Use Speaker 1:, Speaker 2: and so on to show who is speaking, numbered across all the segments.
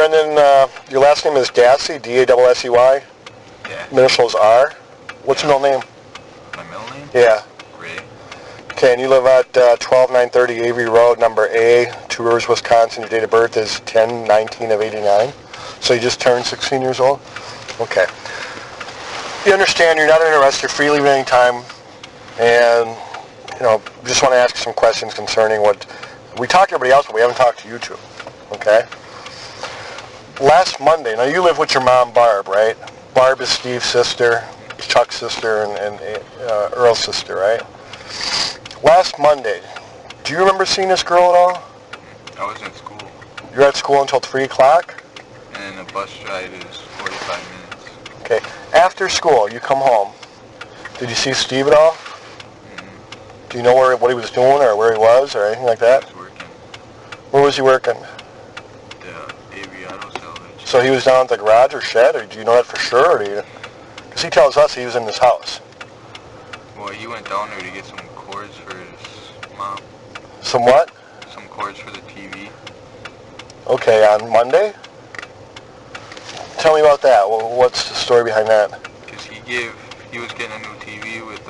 Speaker 1: And then your last name is Dassey, Dassey.
Speaker 2: Yeah.
Speaker 1: Initials R. What's your middle name?
Speaker 2: My middle name?
Speaker 1: Yeah.
Speaker 2: Ray.
Speaker 1: Okay, and you live at 12930 Avery Road, number A, 2 Rivers, Wisconsin. Your date of birth is 10/19 of 89. So you just turned 16 years old? Okay. You understand you're not under arrest. You're free leaving any time. And, just want to ask you some questions concerning what... We talked to everybody else, but we haven't talked to you two. Okay? Last Monday, now you live with your mom, Barb, right? Barb is Steve's sister, Chuck's sister, and Earl's sister, right? Last Monday, do you remember seeing this girl at all?
Speaker 2: I was at school.
Speaker 1: You're at school until 3 o'clock?
Speaker 2: And the bus ride is 45 minutes.
Speaker 1: Okay. After school, you come home. Did you see Steve at all?
Speaker 2: Mm-hmm.
Speaker 1: Do you know what he was doing or where he was or anything like that?
Speaker 2: He was working.
Speaker 1: Where was he working?
Speaker 2: The Avery Auto Salvage.
Speaker 1: So he was down at the garage or shed, or do you know that for sure? Or because he tells us he was in his house.
Speaker 2: Well, he went down there to get some cords for his mom.
Speaker 1: Some what?
Speaker 2: Some cords for the TV.
Speaker 1: Okay, on Monday? Tell me about that. What's the story behind that?
Speaker 2: Because he was getting a new TV with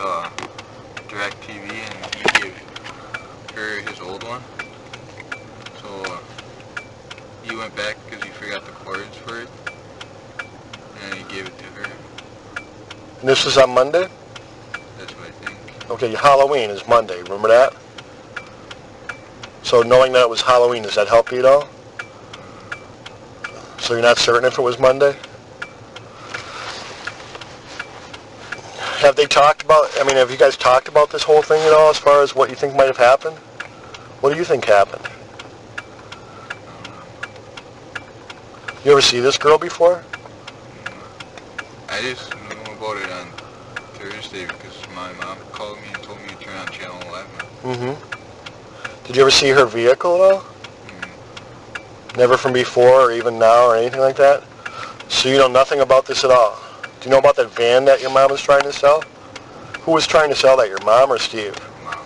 Speaker 2: Direct TV, and he gave her his old one. So he went back because he forgot the cords for it, and he gave it to her.
Speaker 1: And this was on Monday?
Speaker 2: That's what I think.
Speaker 1: Okay, Halloween is Monday. Remember that? So knowing that it was Halloween, does that help you at all? So you're not certain if it was Monday? Have you guys talked about this whole thing at all as far as what you think might have happened? What do you think happened? You ever see this girl before?
Speaker 2: I just knew about it on Thursday because my mom called me and told me to turn on Channel 11.
Speaker 1: Mm-hmm. Did you ever see her vehicle at all? Never from before or even now or anything like that? So you know nothing about this at all? Do you know about that van that your mom was trying to sell? Who was trying to sell that, your mom or Steve?
Speaker 2: Mom.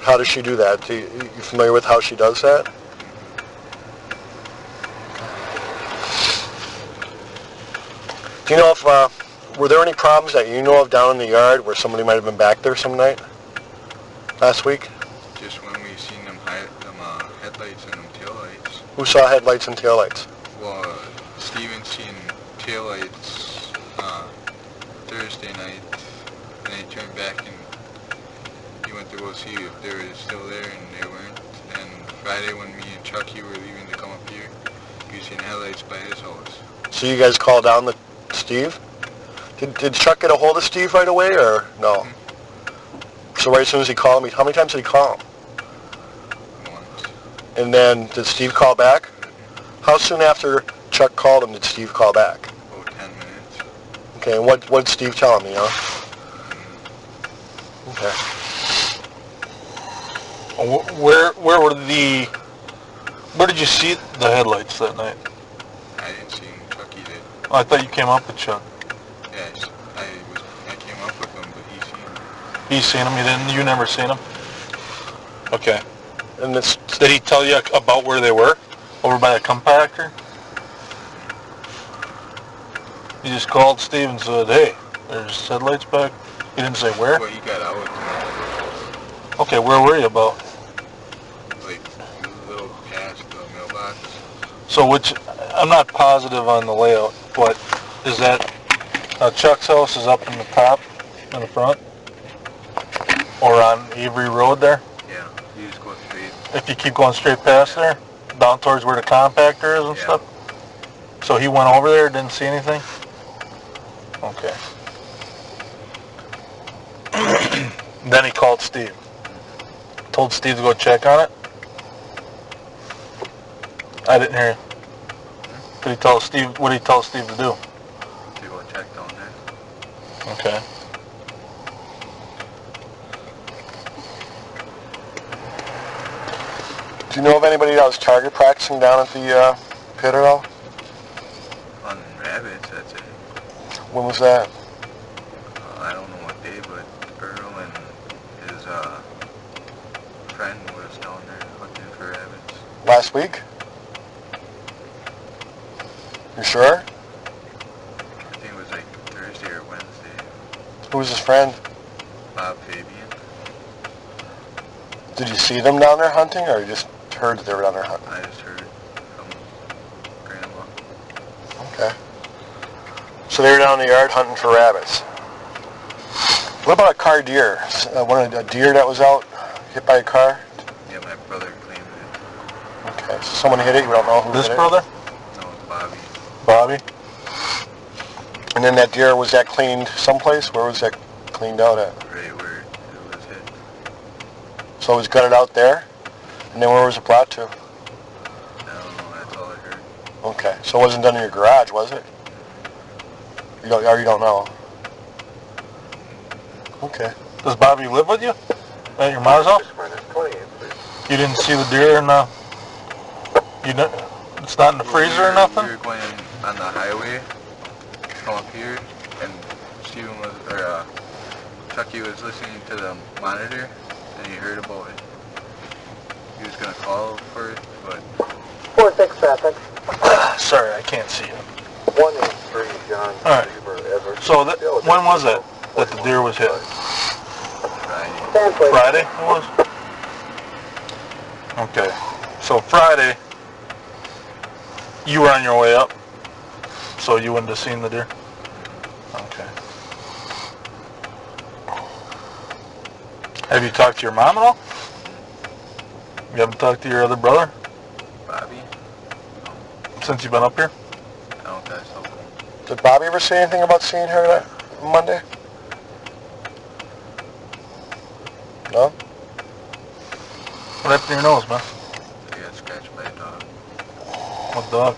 Speaker 1: How does she do that? You familiar with how she does that? Do you know if, were there any problems that you know of down in the yard where somebody might have been back there some night last week?
Speaker 2: Just when we seen them headlights and them taillights.
Speaker 1: Who saw headlights and taillights?
Speaker 2: Well, Steven seen taillights Thursday night, and he turned back and he went to go see if they were still there, and they weren't. And Friday when me and Chucky were leaving to come up here, we seen headlights by his house.
Speaker 1: So you guys called down to Steve? Did Chuck get a hold of Steve right away or no? Mm-hmm. So right as soon as he called me, how many times did he call him?
Speaker 2: Once.
Speaker 1: And then did Steve call back? Mm-hmm. How soon after Chuck called him did Steve call back?
Speaker 2: About 10 minutes.
Speaker 1: Okay, and what did Steve tell him, Okay.
Speaker 3: Where did you see the headlights that night?
Speaker 2: I didn't see him. Chucky did.
Speaker 3: Oh, I thought you came up with Chuck.
Speaker 2: Yes, I came up with him, but he seen him.
Speaker 3: He seen him? You didn't? You never seen him? Okay.
Speaker 1: And
Speaker 3: did he tell you about where they were? Over by the compactor? You just called Steve and said, hey, there's headlights back. He didn't say where?
Speaker 2: Well, he got out with them.
Speaker 3: Okay, where were you about?
Speaker 2: Like, a little past the mailbox.
Speaker 3: So I'm not positive on the layout, but is that Chuck's house is up in the top, in the front? Or on Avery Road there?
Speaker 2: Yeah, you just go straight.
Speaker 3: If you keep going straight past there, down towards where the compactor is and stuff? So he went over there, didn't see anything? Okay. Then he called Steve. Told Steve to go check on it? I didn't hear you. What did he tell Steve to do?
Speaker 2: To go check down there.
Speaker 3: Okay.
Speaker 1: Do you know of anybody that was target practicing down at the pit at all?
Speaker 2: On rabbits, that's it.
Speaker 1: When was that?
Speaker 2: I don't know what day, but Earl and his friend was down there hunting for rabbits.
Speaker 1: Last week? You sure?
Speaker 2: I think it was like Thursday or Wednesday.
Speaker 1: Who was his friend?
Speaker 2: Bob Fabian.
Speaker 1: Did you see them down there hunting, or you just heard that they were down there hunting?
Speaker 2: I just heard from Grandma.
Speaker 1: Okay. So they were down in the yard hunting for rabbits. What about a car deer? A deer that was out hit by a car?
Speaker 2: Yeah, my brother claimed it.
Speaker 1: Okay, so someone hit it, you don't know who
Speaker 3: This
Speaker 1: hit
Speaker 3: brother?
Speaker 2: No, Bobby.
Speaker 3: Bobby?
Speaker 1: And then that deer, was that cleaned someplace? Where was that cleaned out at?
Speaker 2: Right where it was hit.
Speaker 1: So it was gutted out there? And then where was it brought to?
Speaker 2: I don't know, that's all I heard.
Speaker 1: Okay, so it wasn't done in your garage, was it? You don't know? Okay.
Speaker 3: Does Bobby live with you? At your mom's house? You didn't see the deer in the... You didn't... It's not in the freezer or nothing?
Speaker 2: We were going on the highway, come up here, and Chucky was listening to the monitor, and he heard about it. He was going to call for it, but...
Speaker 4: 4-6 traffic.
Speaker 3: Sorry, I can't see it.
Speaker 4: 183 John.
Speaker 3: All right. So when was that the deer was hit?
Speaker 2: Friday.
Speaker 3: Friday it was? Okay. So Friday, you were on your way up, so you wouldn't have seen the deer? Okay. Have you talked to your mom at all? You haven't talked to your other brother
Speaker 2: Bobby?
Speaker 3: since you've been up here?
Speaker 2: I don't think so.
Speaker 1: Did Bobby ever say anything about seeing her that Monday? No?
Speaker 3: What happened to your nose, man?
Speaker 2: He got scratched by a dog.
Speaker 3: What dog?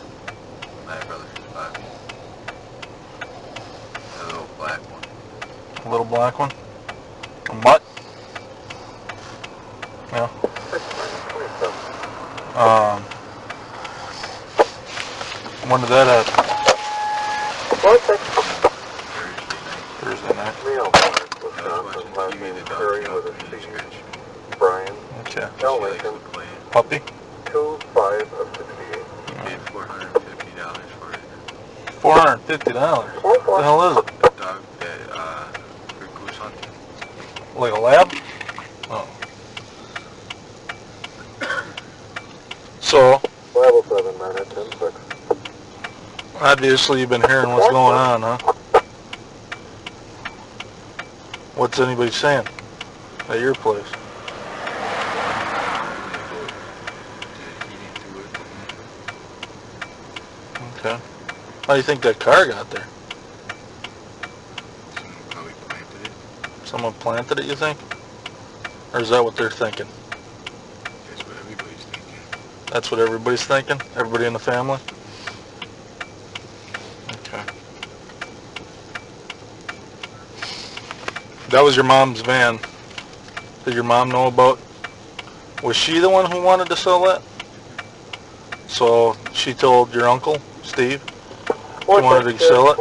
Speaker 2: My brother's Bobby. The little black one.
Speaker 3: A little black one? A mutt? Yeah. When did that happen?
Speaker 4: 4-6.
Speaker 3: Thursday night.
Speaker 4: Real Wisconsin, last name Curry with a C. Brian.
Speaker 3: Okay.
Speaker 4: L. Lincoln.
Speaker 3: Puppy?
Speaker 4: 2-5 of 68.
Speaker 2: He paid $450 for it.
Speaker 3: $450? What the hell is it?
Speaker 2: The dog that, for goose hunting.
Speaker 3: Like a lab? Oh. So,
Speaker 4: Level 7, man, at 10-6.
Speaker 3: obviously you've been hearing what's going on, huh? What's anybody saying at your place? Okay. How do you think that car got there?
Speaker 2: Someone probably planted it.
Speaker 3: Someone planted it, you think? Or is that what they're thinking?
Speaker 2: That's what everybody's thinking.
Speaker 3: That's what everybody's thinking? Everybody in the family? Okay. That was your mom's van. Did your mom know about... Was she the one who wanted to sell that? So she told your uncle, Steve, she wanted to sell it?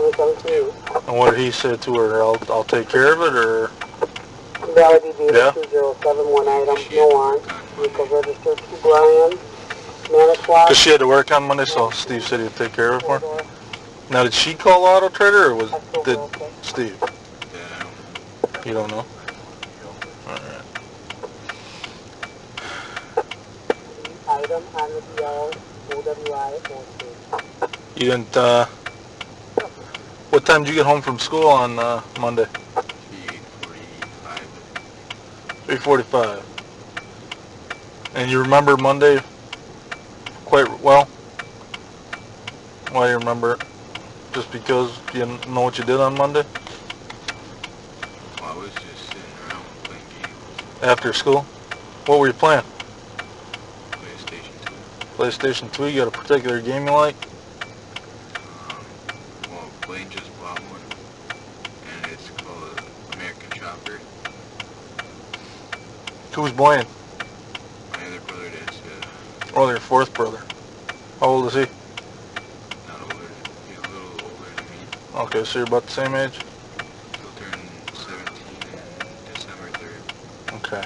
Speaker 3: And what did he say to her? I'll take care of it, or...
Speaker 4: Valley DB
Speaker 3: Yeah.
Speaker 4: 2071 item, no on. Vehicle registered to Brian. Manitowoc.
Speaker 3: Because she had to work on Monday, so Steve said he'd take care of it for her. Now, did she call Auto Trader, or did Steve?
Speaker 2: Yeah,
Speaker 3: You don't know? Alright.
Speaker 4: Item on the DL OWI 42.
Speaker 3: You didn't, what time did you get home from school on Monday? 3:45. And you remember Monday quite well? Why do you remember it? Just because you didn't know what you did on Monday?
Speaker 2: Well, I was just sitting around playing games.
Speaker 3: After school? What were you playing?
Speaker 2: PlayStation 2.
Speaker 3: PlayStation 2? You got a particular game you like?
Speaker 2: Well, Blaine just bought one, and it's called American Chopper.
Speaker 3: Who's Blaine?
Speaker 2: My other brother that's
Speaker 3: Oh, your fourth brother. How old is he?
Speaker 2: not older, he's a little older than me.
Speaker 3: Okay, so you're about the same age?
Speaker 2: He'll turn 17 in December 3rd.
Speaker 3: Okay.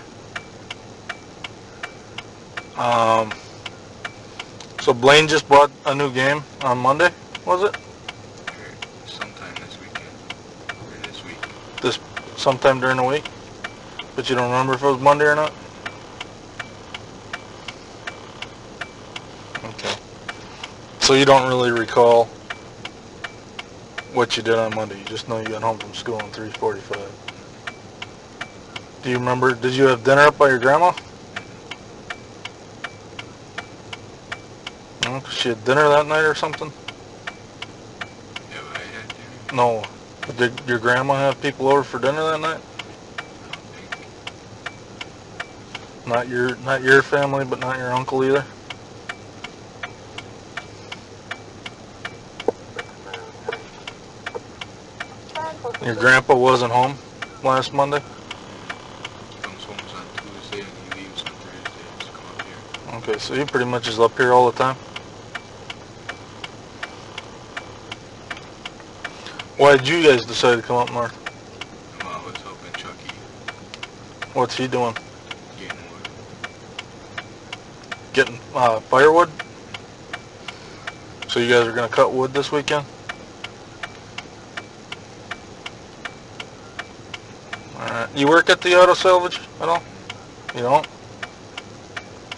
Speaker 3: So Blaine just bought a new game on Monday? was it?
Speaker 2: Or sometime this weekend. Or this week.
Speaker 3: This sometime during the week? But you don't remember if it was Monday or not? Okay. So you don't really recall what you did on Monday. You just know you got home from school at 3:45. Do you remember, did you have dinner up by your grandma? No, 'cause she had dinner that night or something?
Speaker 2: Yeah, but I had dinner.
Speaker 3: No. Did your grandma have people over for dinner that night?
Speaker 2: I don't think.
Speaker 3: Not your family, but not your uncle either? Your grandpa wasn't home last Monday?
Speaker 2: He comes home on Tuesday and he leaves on Thursday to come up here.
Speaker 3: Okay, so he pretty much is up here all the time? Why did you guys decide to come up north?
Speaker 2: Well, I was helping Chucky
Speaker 3: What's he doing?
Speaker 2: getting wood.
Speaker 3: Getting firewood? So you guys are going to cut wood this weekend? Alright. You work at the auto salvage at all? You don't?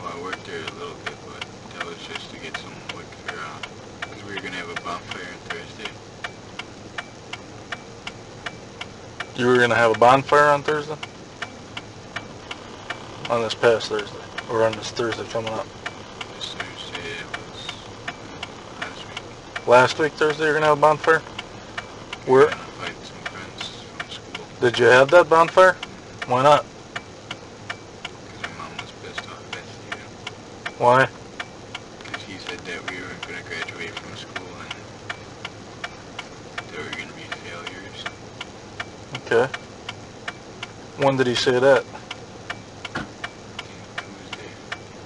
Speaker 2: Well, I worked there a little bit, but that was just to get some wood for, because we were going to have a bonfire on Thursday.
Speaker 3: You were going to have a bonfire on Thursday? On this past Thursday? Or on this Thursday coming up?
Speaker 2: This Thursday, it was last week.
Speaker 3: Last week Thursday you're going to have a bonfire?
Speaker 2: We were
Speaker 3: Where?
Speaker 2: going to invite some friends from school.
Speaker 3: Did you have that bonfire? Why not?
Speaker 2: Because my mom was pissed off that year.
Speaker 3: Why?
Speaker 2: Because he said that we were going to graduate from school and they were going to be failures.
Speaker 3: Okay. When did he say that?
Speaker 2: I think Tuesday.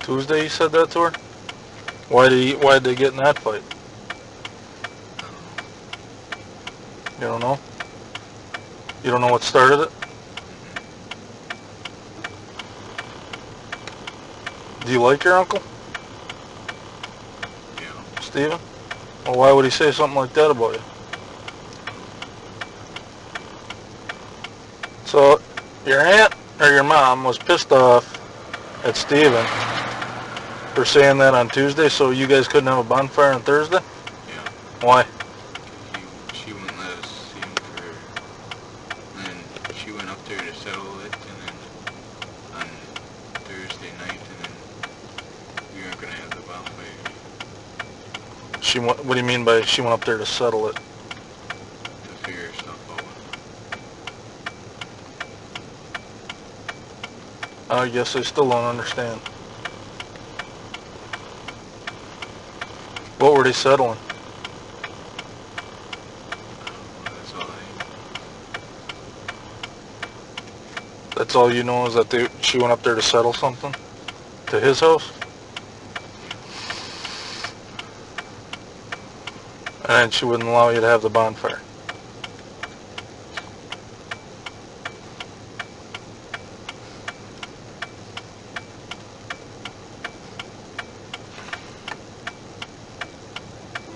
Speaker 3: Tuesday he said that to her? Why did they get in that fight?
Speaker 2: I don't know.
Speaker 3: You don't know? You don't know what started it? Do you like your uncle,
Speaker 2: Yeah.
Speaker 3: Stephen? Well, why would he say something like that about you? So, your aunt or your mom was pissed off at Stephen for saying that on Tuesday, so you guys couldn't have a bonfire on Thursday?
Speaker 2: Yeah.
Speaker 3: Why?
Speaker 2: She wouldn't let us see him for, and she went up there to settle it, and then on Thursday night, and then we weren't going to have the bonfire
Speaker 3: What do you mean by she went up there to settle it?
Speaker 2: to figure stuff out.
Speaker 3: I guess I still don't understand. What were they settling?
Speaker 2: That's all
Speaker 3: That's all you know is that she went up there to settle something? To his house? And then she wouldn't allow you to have the bonfire.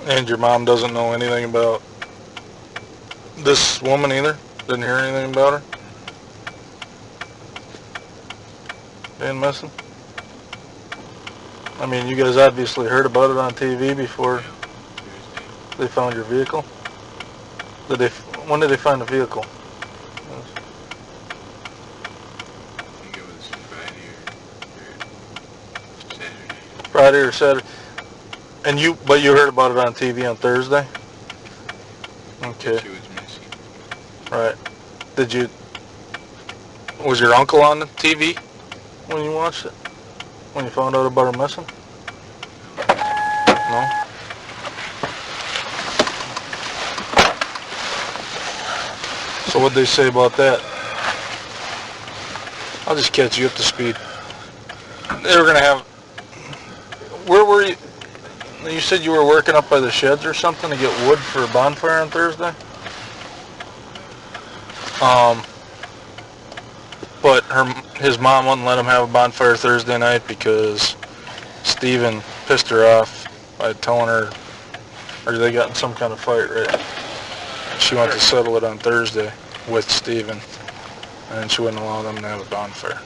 Speaker 3: And your mom doesn't know anything about this woman either? Didn't hear anything about her? Being missing? I mean, you guys obviously heard about it on TV before
Speaker 2: Yeah. Thursday.
Speaker 3: they found your vehicle? When did they find the vehicle?
Speaker 2: I think it was Friday or Saturday.
Speaker 3: Friday or Saturday? But you heard about it on TV on Thursday? Okay,
Speaker 2: That she was missing.
Speaker 3: right. Was your uncle on the TV when you watched it? When you found out about her missing? No? So what'd they say about that? I'll just catch you up to speed. They were gonna have, where were you? You said you were working up by the sheds or something to get wood for a bonfire on Thursday? But his mom wouldn't let him have a bonfire Thursday night because Stephen pissed her off by telling her Or they got in some kind of fight, right? She wanted to settle it on Thursday with Steven, and she wouldn't allow them to have a bonfire.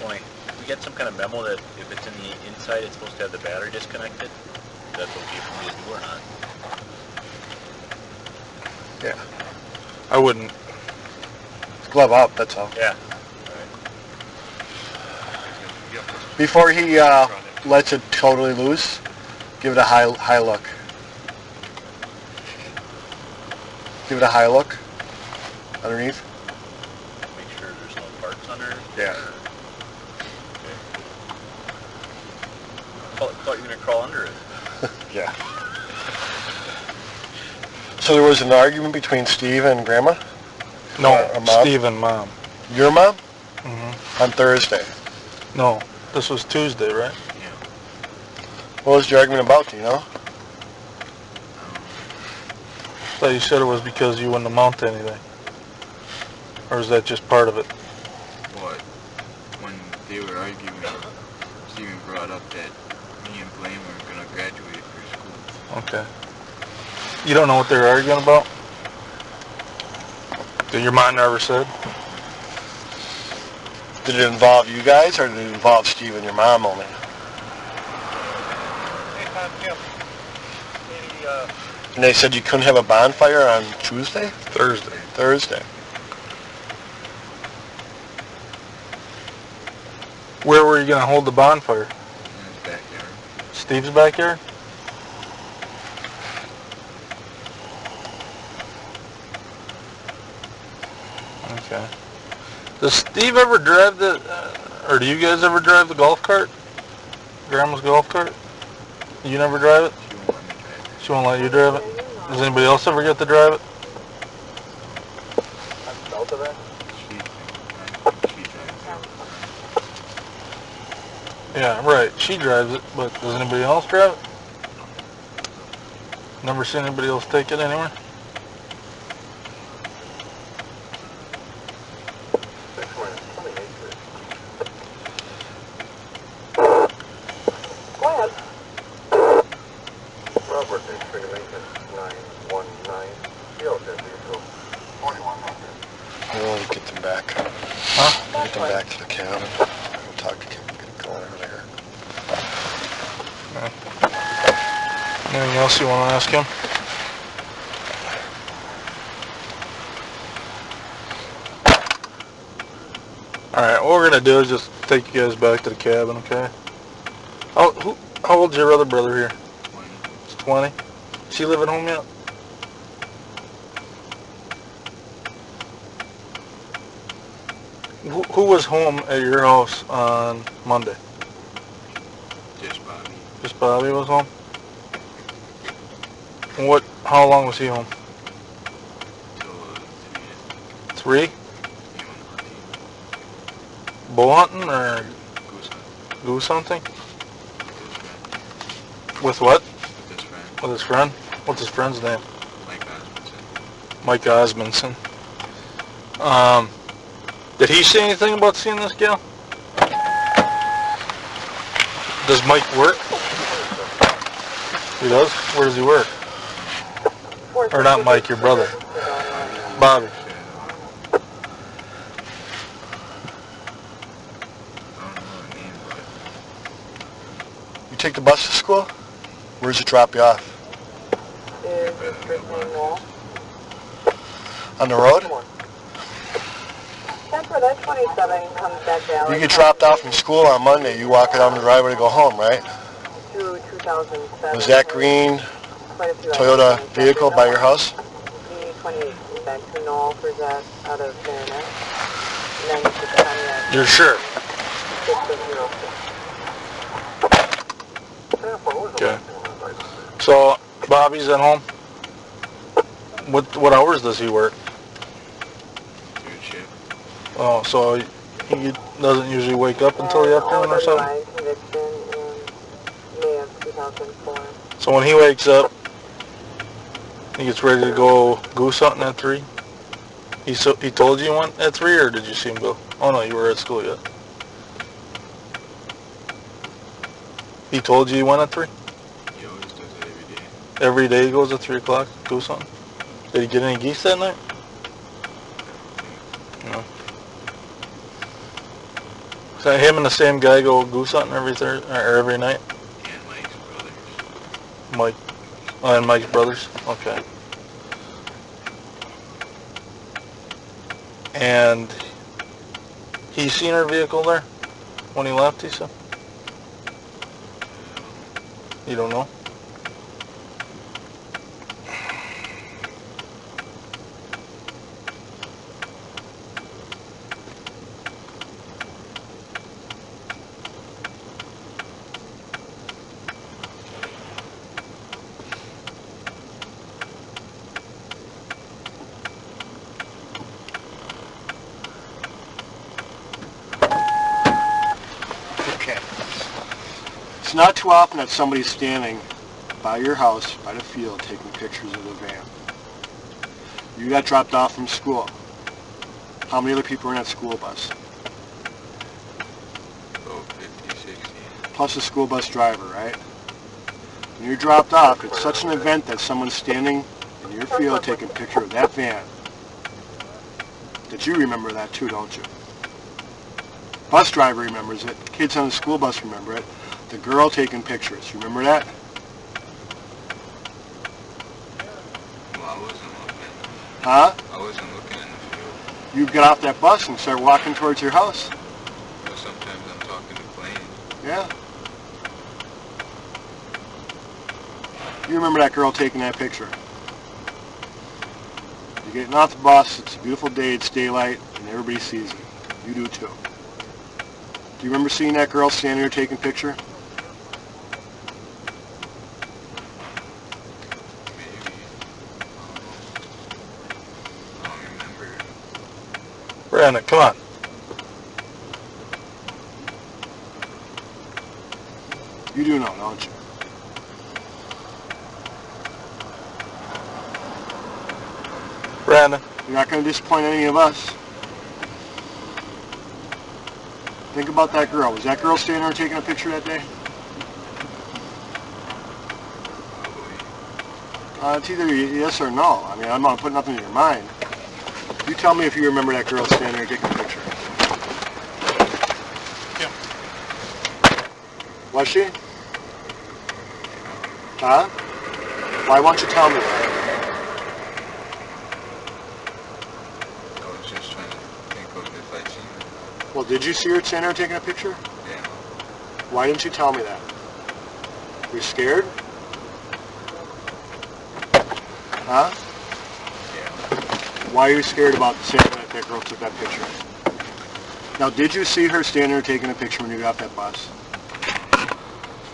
Speaker 5: Only, we get some kind of memo that if it's in the inside, it's supposed to have the battery disconnected. That's okay for me to do or not?
Speaker 1: Yeah.
Speaker 3: I wouldn't.
Speaker 1: Glove up, that's all.
Speaker 5: Yeah.
Speaker 1: Before he lets it totally loose, give it a high look. Give it a high look underneath.
Speaker 5: Make sure there's no parts under it.
Speaker 1: Yeah.
Speaker 5: I thought you were going to crawl under it.
Speaker 1: Yeah. So there was an argument between Steve and Grandma?
Speaker 3: No,
Speaker 1: Or Mom?
Speaker 3: Steve and Mom.
Speaker 1: Your mom?
Speaker 3: Mm-hmm.
Speaker 1: On Thursday.
Speaker 3: No, this was Tuesday, right?
Speaker 5: Yeah.
Speaker 1: What was the argument about, do you know?
Speaker 3: I thought you said it was because you wouldn't amount to anything. Or is that just part of it?
Speaker 2: What? When they were arguing, Steven brought up that me and Blaine were going to graduate for school.
Speaker 3: Okay. You don't know what they were arguing about? That your mom never said?
Speaker 1: Did it involve you guys, or did it involve Steve and your mom only? And they said you couldn't have a bonfire on Tuesday?
Speaker 3: Thursday.
Speaker 1: Thursday.
Speaker 3: Where were you going to hold the bonfire?
Speaker 2: In his backyard.
Speaker 3: Steve's backyard? Okay. Does Steve ever drive the, or do you guys ever drive the golf cart? Grandma's golf cart? You never drive it?
Speaker 2: She won't let me drive it.
Speaker 3: She won't let you drive it? Does anybody else ever get to drive it?
Speaker 2: She drives it.
Speaker 3: Yeah, right. She drives it, but does anybody else drive it? Never seen anybody else take it anywhere?
Speaker 4: Go ahead.
Speaker 6: Robert, Extreme Lincoln, 919, Field, Vehicle, 4100.
Speaker 1: We'll get them back.
Speaker 3: Huh?
Speaker 1: Get them back to the cabin. We'll talk to Kim, get going earlier.
Speaker 3: Anything else you want to ask him? Alright, what we're going to do is just take you guys back to the cabin, okay? How old's your other brother here?
Speaker 2: 20.
Speaker 3: He's 20? Does he live at home yet? Who was home at your house on Monday?
Speaker 2: Just Bobby.
Speaker 3: Just Bobby was home? And how long was he home?
Speaker 2: Till
Speaker 3: 3?
Speaker 2: he went hunting.
Speaker 3: Bow hunting or
Speaker 2: Goose hunt.
Speaker 3: goose hunting?
Speaker 2: With his friend.
Speaker 3: With what?
Speaker 2: With his friend.
Speaker 3: With his friend? What's his friend's name?
Speaker 2: Mike Osmondson.
Speaker 3: Mike Osmondson. Did he say anything about seeing this gal? Does Mike work? He does? Where does he work? Or not Mike, your brother. Bobby.
Speaker 2: I don't know her name, but
Speaker 1: You take the bus to school? Where does it drop you off?
Speaker 4: Is the street name Wall?
Speaker 1: On the road?
Speaker 4: Come on. That's where that 27 comes back down.
Speaker 1: You get dropped off from school on Monday, you walk down the driveway to go home, right?
Speaker 4: Through 2007.
Speaker 1: Was that green
Speaker 4: Quite a few
Speaker 1: Toyota
Speaker 4: items.
Speaker 1: vehicle by your house?
Speaker 4: B28 back to Knoll for that out of Marinette. And then to the Pontiac.
Speaker 3: You're sure?
Speaker 4: 606.
Speaker 3: Okay. So, Bobby's at home? What hours does he work?
Speaker 2: third shift.
Speaker 3: Oh, so he doesn't usually wake up until the afternoon or something?
Speaker 4: OWI conviction in May of 2004.
Speaker 3: So when he wakes up, he gets ready to go goose hunting at 3? He told you he went at 3, or did you see him go? Oh no, you were at school yet. He told you he went at 3?
Speaker 2: He always does it every day.
Speaker 3: Every day he goes at 3 o'clock, goose hunting? Did he get any geese that night? No. So him and the same guy go goose hunting every Thursday, or every night?
Speaker 2: And Mike's brothers.
Speaker 3: Mike, and Mike's brothers? Okay. And he seen her vehicle there when he left, he said? You don't know?
Speaker 1: Okay. It's not too often that somebody's standing by your house, by the field, taking pictures of the van. You got dropped off from school. How many other people were in that school bus?
Speaker 2: About 50, 60.
Speaker 1: Plus the school bus driver, right? When you're dropped off, it's such an event that someone's standing in your field taking a picture of that van that you remember that too, don't you? Bus driver remembers it. Kids on the school bus remember it. The girl taking pictures, you remember that?
Speaker 2: Well, I wasn't looking.
Speaker 1: Huh?
Speaker 2: I wasn't looking in the field.
Speaker 1: You get off that bus and start walking towards your house.
Speaker 2: But sometimes I'm talking to planes.
Speaker 1: Yeah. You remember that girl taking that picture. You're getting off the bus, it's a beautiful day, it's daylight, and everybody sees it. You do too. Do you remember seeing that girl standing there taking a picture?
Speaker 2: Maybe. I don't remember.
Speaker 3: Brandon, come on.
Speaker 1: You do know, don't you?
Speaker 3: Brandon,
Speaker 1: You're not going to disappoint any of us. Think about that girl. Was that girl standing there taking a picture that day? It's either yes or no. I mean, I'm not putting nothing in your mind. You tell me if you remember that girl standing there taking a picture.
Speaker 3: Yeah.
Speaker 1: Was she? Huh? Why won't you tell me that?
Speaker 2: I was just trying to think of if I'd seen her.
Speaker 1: Well, did you see her standing there taking a picture?
Speaker 2: Yeah.
Speaker 1: Why didn't you tell me that? You're scared? Huh?
Speaker 2: Yeah.
Speaker 1: Why are you scared about saying that that girl took that picture? Now, did you see her standing there taking a picture when you got off that bus?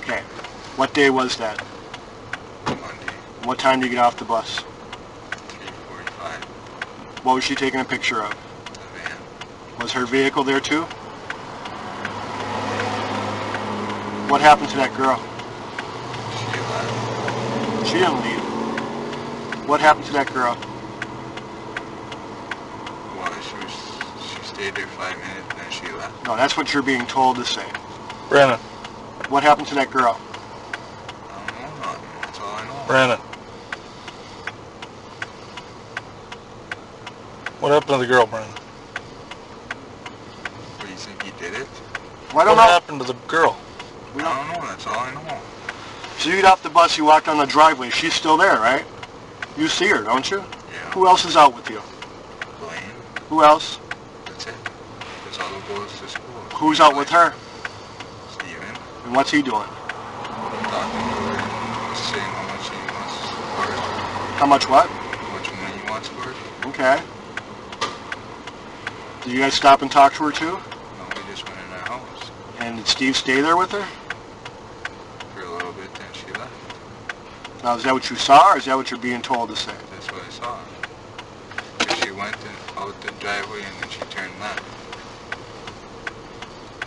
Speaker 1: Okay. What day was that?
Speaker 2: Monday,
Speaker 1: What time did you get off the bus?
Speaker 2: 3:45.
Speaker 1: What was she taking a picture of?
Speaker 2: The van.
Speaker 1: Was her vehicle there too? What happened to that girl?
Speaker 2: She left.
Speaker 1: She didn't leave. What happened to that girl?
Speaker 2: Well, she stayed there 5 minutes and then she left.
Speaker 1: No, that's what you're being told to say.
Speaker 3: Brandon,
Speaker 1: What happened to that girl?
Speaker 2: I don't know nothing. That's all I know.
Speaker 3: Brandon. What happened to the girl, Brandon?
Speaker 2: What, you think he did it?
Speaker 1: Well, I don't
Speaker 3: What
Speaker 1: know.
Speaker 3: happened to the girl?
Speaker 2: I don't know. That's all I know.
Speaker 1: So you get off the bus, you walk down the driveway. She's still there, right? You see her, don't you?
Speaker 2: Yeah.
Speaker 1: Who else is out with you?
Speaker 2: Blaine.
Speaker 1: Who else?
Speaker 2: That's it. That's all who goes to school.
Speaker 1: Who's out with her?
Speaker 2: Steven.
Speaker 1: And what's he doing?
Speaker 2: Talking to her. Saying how much he wants for it.
Speaker 1: How much what?
Speaker 2: How much money he wants for it.
Speaker 1: Okay. Did you guys stop and talk to her too?
Speaker 2: No, we just went in our house
Speaker 1: And did Steve stay there with her?
Speaker 2: for a little bit, then she left.
Speaker 1: Now, is that what you saw, or is that what you're being told to say?
Speaker 2: That's what I saw. She went out the driveway and then she turned left.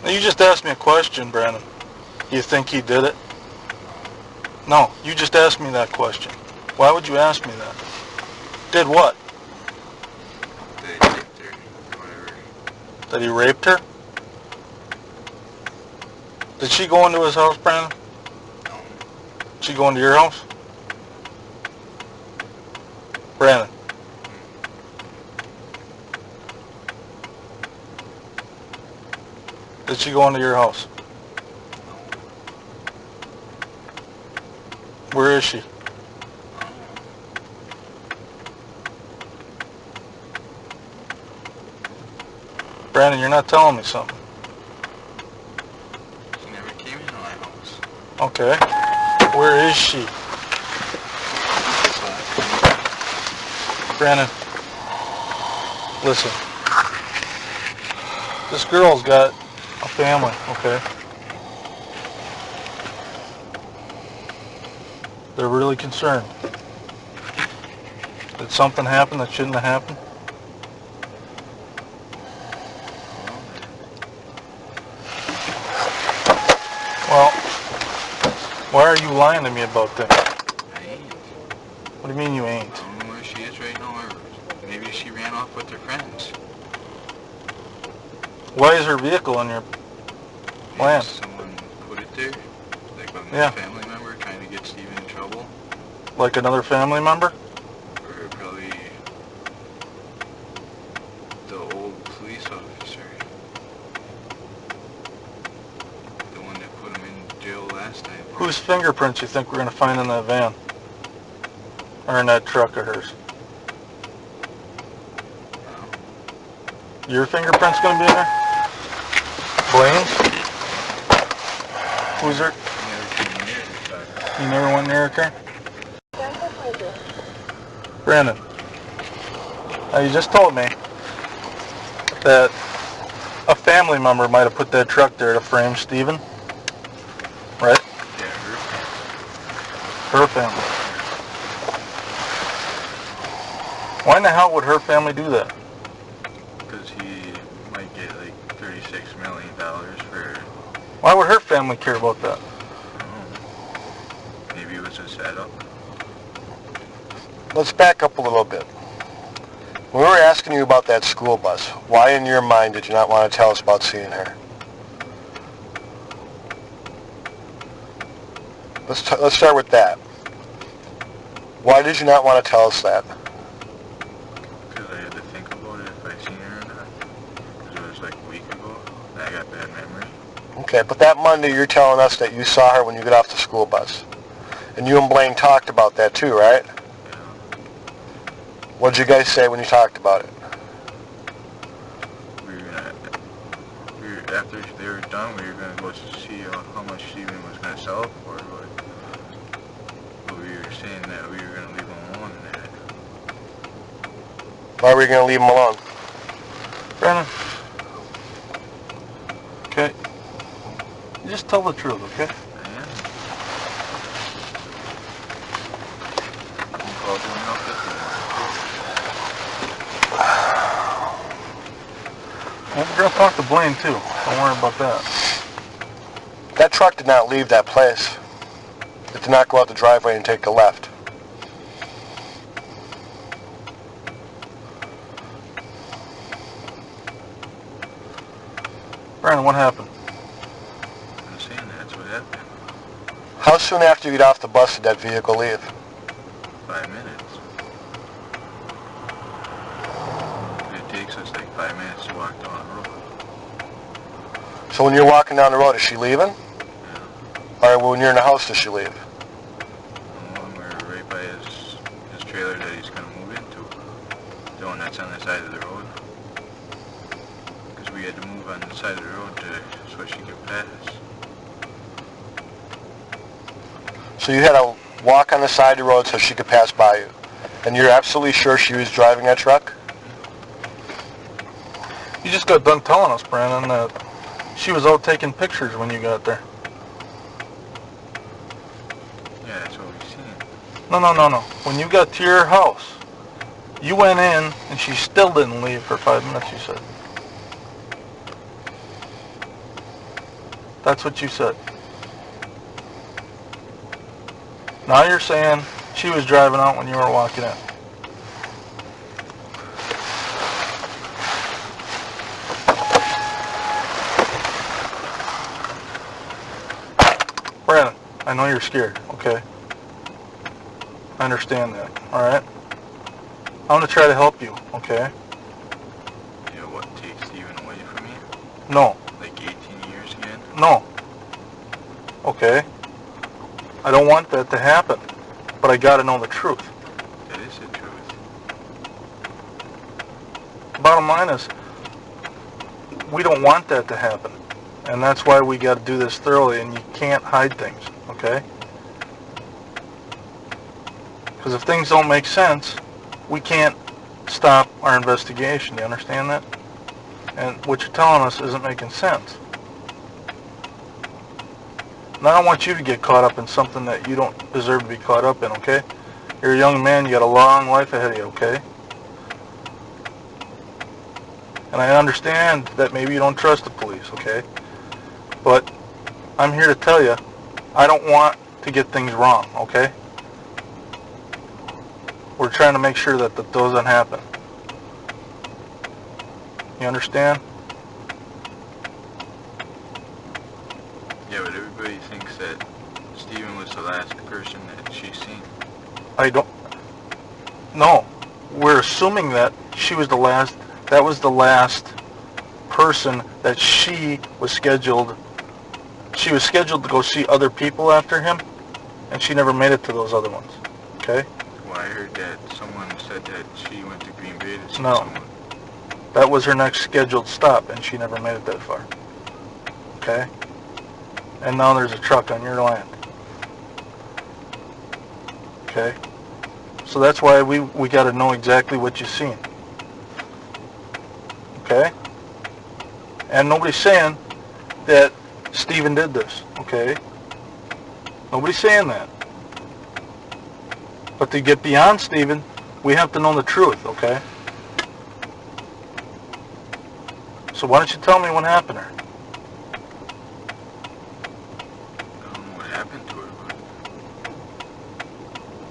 Speaker 3: Now, you just asked me a question, Brandon. You think he did it? No, you just asked me that question. Why would you ask me that? Did what?
Speaker 2: They raped her, whatever.
Speaker 3: That he raped her? Did she go into his house, Brandon?
Speaker 2: No,
Speaker 3: She go into your house? Brandon. Did she go into your house? Where is she? Brandon, you're not telling me something.
Speaker 2: She never came into my house.
Speaker 3: Okay. Where is she? Brandon, listen. This girl's got a family, okay? They're really concerned. Did something happen that shouldn't have happened? Well, why are you lying to me about that?
Speaker 2: I ain't.
Speaker 3: What do you mean you ain't?
Speaker 2: I don't know where she is right now, or maybe she ran off with her friends.
Speaker 3: Why is her vehicle in your
Speaker 2: Maybe
Speaker 3: land?
Speaker 2: someone put it there, like a
Speaker 3: Yeah.
Speaker 2: family member trying to get Steven in trouble,
Speaker 3: Like another family member?
Speaker 2: or probably the old police officer, the one that put him in jail last time.
Speaker 3: Whose fingerprints you think we're going to find in that van? Or in that truck of hers? Your fingerprint's going to be in there? Blaine's? Who's her?
Speaker 2: Never came near the car.
Speaker 3: You never went near her car? Brandon, now you just told me that a family member might have put that truck there to frame Steven, right?
Speaker 2: Yeah,
Speaker 3: Her family. Why in the hell would her family do that?
Speaker 2: because he might get like $36 million for,
Speaker 3: Why would her family care about that?
Speaker 2: maybe it was a setup.
Speaker 1: Let's back up a little bit. When we were asking you about that school bus, why in your mind did you not want to tell us about seeing her? Let's start with that. Why did you not want to tell us that?
Speaker 2: Because I had to think about it if I seen her or not. Because it was like a week ago, and I got bad memory.
Speaker 1: Okay, but that Monday you're telling us that you saw her when you got off the school bus. And you and Blaine talked about that too, right?
Speaker 2: Yeah.
Speaker 1: What did you guys say when you talked about it?
Speaker 2: After they were done, we were going to go see how much Steven was going to sell it for, but we were saying that we were going to leave him alone and that.
Speaker 1: Why were you going to leave him alone?
Speaker 3: Brandon? Okay. You just tell the truth, okay?
Speaker 2: I am. You can call Dwayne up if you
Speaker 3: Well, we're going to talk to Blaine too. Don't worry about that.
Speaker 1: That truck did not leave that place. It did not go out the driveway and take a left.
Speaker 3: Brandon, what happened?
Speaker 2: I'm saying that's what happened.
Speaker 1: How soon after you got off the bus did that vehicle leave?
Speaker 2: 5 minutes. It takes us like 5 minutes to walk down the road.
Speaker 1: So when you're walking down the road, is she leaving?
Speaker 2: Yeah.
Speaker 1: Or when you're in the house, does she leave?
Speaker 2: And we're right by his trailer that he's going to move into. The one that's on the side of the road. Because we had to move on the side of the road so she could pass.
Speaker 1: So you had to walk on the side of the road so she could pass by you. And you're absolutely sure she was driving that truck?
Speaker 3: You just got done telling us, Brandon, that she was out taking pictures when you got there.
Speaker 2: Yeah, that's what we've seen.
Speaker 3: No. When you got to your house, you went in and she still didn't leave for 5 minutes, you said. That's what you said. Now you're saying she was driving out when you were walking in. Brandon, I know you're scared, okay? I understand that, alright? I'm going to try to help you, okay?
Speaker 2: Yeah, what, take Steven away from me?
Speaker 3: No.
Speaker 2: Like 18 years again?
Speaker 3: No. Okay? I don't want that to happen, but I got to know the truth.
Speaker 2: That is the truth.
Speaker 3: Bottom line is, we don't want that to happen, and that's why we got to do this thoroughly, and you can't hide things, okay? Because if things don't make sense, we can't stop our investigation. Do you understand that? And what you're telling us isn't making sense. Now I don't want you to get caught up in something that you don't deserve to be caught up in, okay? You're a young man, you got a long life ahead of you, okay? And I understand that maybe you don't trust the police, okay? But I'm here to tell you, I don't want to get things wrong, okay? We're trying to make sure that that doesn't happen. You understand?
Speaker 2: Yeah, but everybody thinks that Steven was the last person that she's seen.
Speaker 3: I don't... No. We're assuming that she was the last... That was the last person that she was scheduled... She was scheduled to go see other people after him, and she never made it to those other ones. Okay?
Speaker 2: Well, I heard that someone said that she went to Green Bay to see
Speaker 3: No.
Speaker 2: someone.
Speaker 3: That was her next scheduled stop, and she never made it that far. Okay? And now there's a truck on your land. Okay? So that's why we got to know exactly what you've seen. Okay? And nobody's saying that Steven did this. Okay? Nobody's saying that. But to get beyond Steven, we have to know the truth, okay? So why don't you tell me what happened to her?
Speaker 2: I don't know what happened to her, but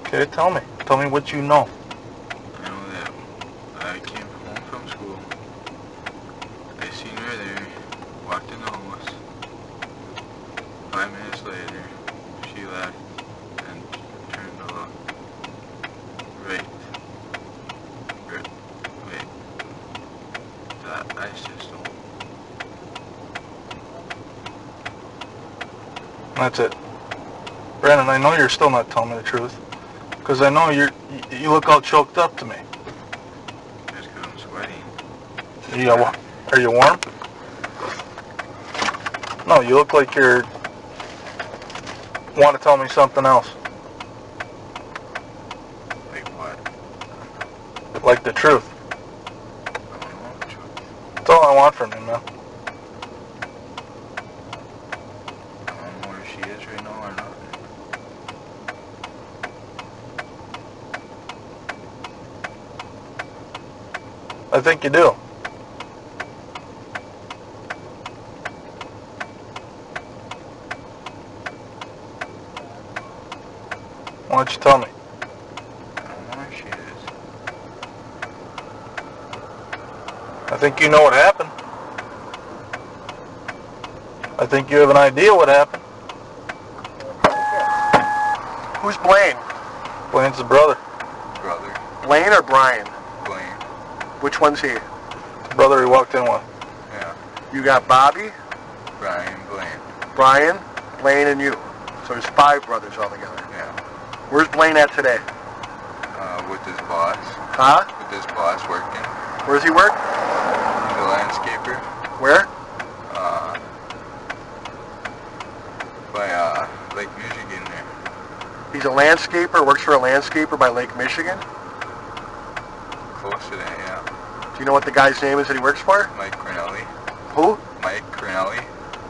Speaker 3: Okay, tell me. Tell me what you know.
Speaker 2: I know that I came home from school. I seen her there, walked in the house. 5 minutes later, she left and turned to look. Right. Wait. The ice system.
Speaker 3: That's it. Brandon, I know you're still not telling me the truth. Because I know you look all choked up to me.
Speaker 2: That's because I'm sweating.
Speaker 3: Are you warm? No, you look like you're... want to tell me something else.
Speaker 2: Like what?
Speaker 3: Like the truth.
Speaker 2: I don't know the truth.
Speaker 3: That's all I want from you, man.
Speaker 2: I don't know where she is right now or not.
Speaker 3: I think you do. Why don't you tell me?
Speaker 2: I don't know where she is.
Speaker 3: I think you know what happened. I think you have an idea what happened.
Speaker 1: Who's Blaine?
Speaker 3: Blaine's the brother.
Speaker 2: Brother.
Speaker 1: Blaine or Brian?
Speaker 2: Blaine.
Speaker 1: Which one's he?
Speaker 3: The brother he walked in with.
Speaker 2: Yeah.
Speaker 1: You got Bobby,
Speaker 2: Brian Blaine.
Speaker 1: Brian, Blaine, and you. So there's 5 brothers altogether.
Speaker 2: Yeah.
Speaker 1: Where's Blaine at today?
Speaker 2: With his boss.
Speaker 1: Huh?
Speaker 2: With his boss working.
Speaker 1: Where's he work?
Speaker 2: He's a landscaper.
Speaker 1: Where?
Speaker 2: By Lake Michigan there.
Speaker 1: He's a landscaper, works for a landscaper by Lake Michigan.
Speaker 2: Close to that, yeah.
Speaker 1: Do you know what the guy's name is that he works for?
Speaker 2: Mike Crinelli.
Speaker 1: Who?
Speaker 2: Mike Crinelli.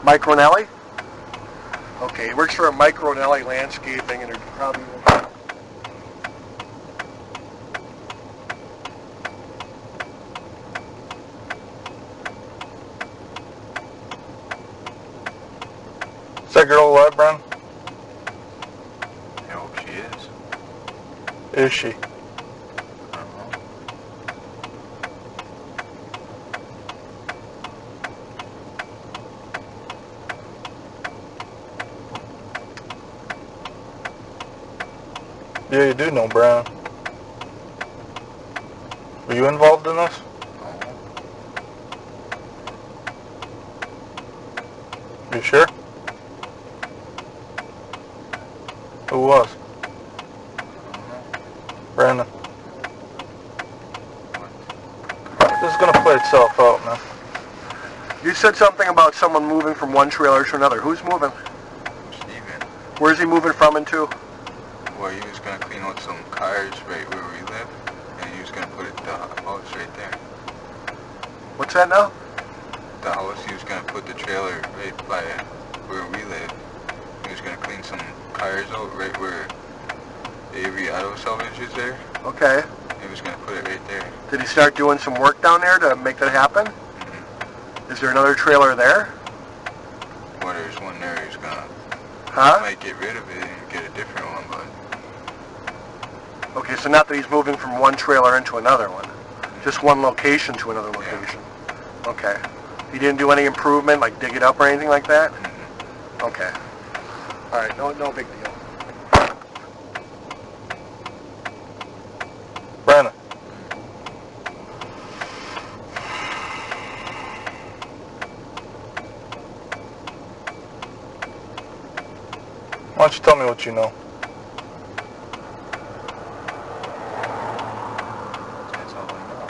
Speaker 1: Mike Ronelli? Okay, he works for a Mike Ronelli Landscaping, and they're probably...
Speaker 3: Is that girl alive, Brian?
Speaker 2: I hope she is.
Speaker 3: Is she?
Speaker 2: I don't know.
Speaker 3: Yeah, you do know Brian. you involved in this? You sure? Who was? Brandon. This is gonna play itself out, man.
Speaker 1: You said something about someone moving from one trailer to another. Who's moving?
Speaker 2: Steven.
Speaker 1: Where's he moving from and to?
Speaker 2: Well, he was gonna clean out some cars right where we live, and he was gonna put the house right there.
Speaker 1: What's that now?
Speaker 2: The house, he was gonna put the trailer right by where we live. He was gonna clean some cars out right where Avery Auto Salvage is there.
Speaker 1: Okay.
Speaker 2: He was gonna put it right there.
Speaker 1: Did he start doing some work down there to make that happen?
Speaker 2: Mm-hmm.
Speaker 1: Is there another trailer there?
Speaker 2: Well, there's one there. He's gonna
Speaker 1: Huh?
Speaker 2: might get rid of it and get a different one, but
Speaker 1: Okay, so not that he's moving from one trailer into another one. Just one location to another location. Okay. He didn't do any improvement, like dig it up or anything like that?
Speaker 2: mm-hmm.
Speaker 1: Okay. All right, no big deal.
Speaker 3: Brandon. Why don't you tell me what you know?
Speaker 2: That's all I know.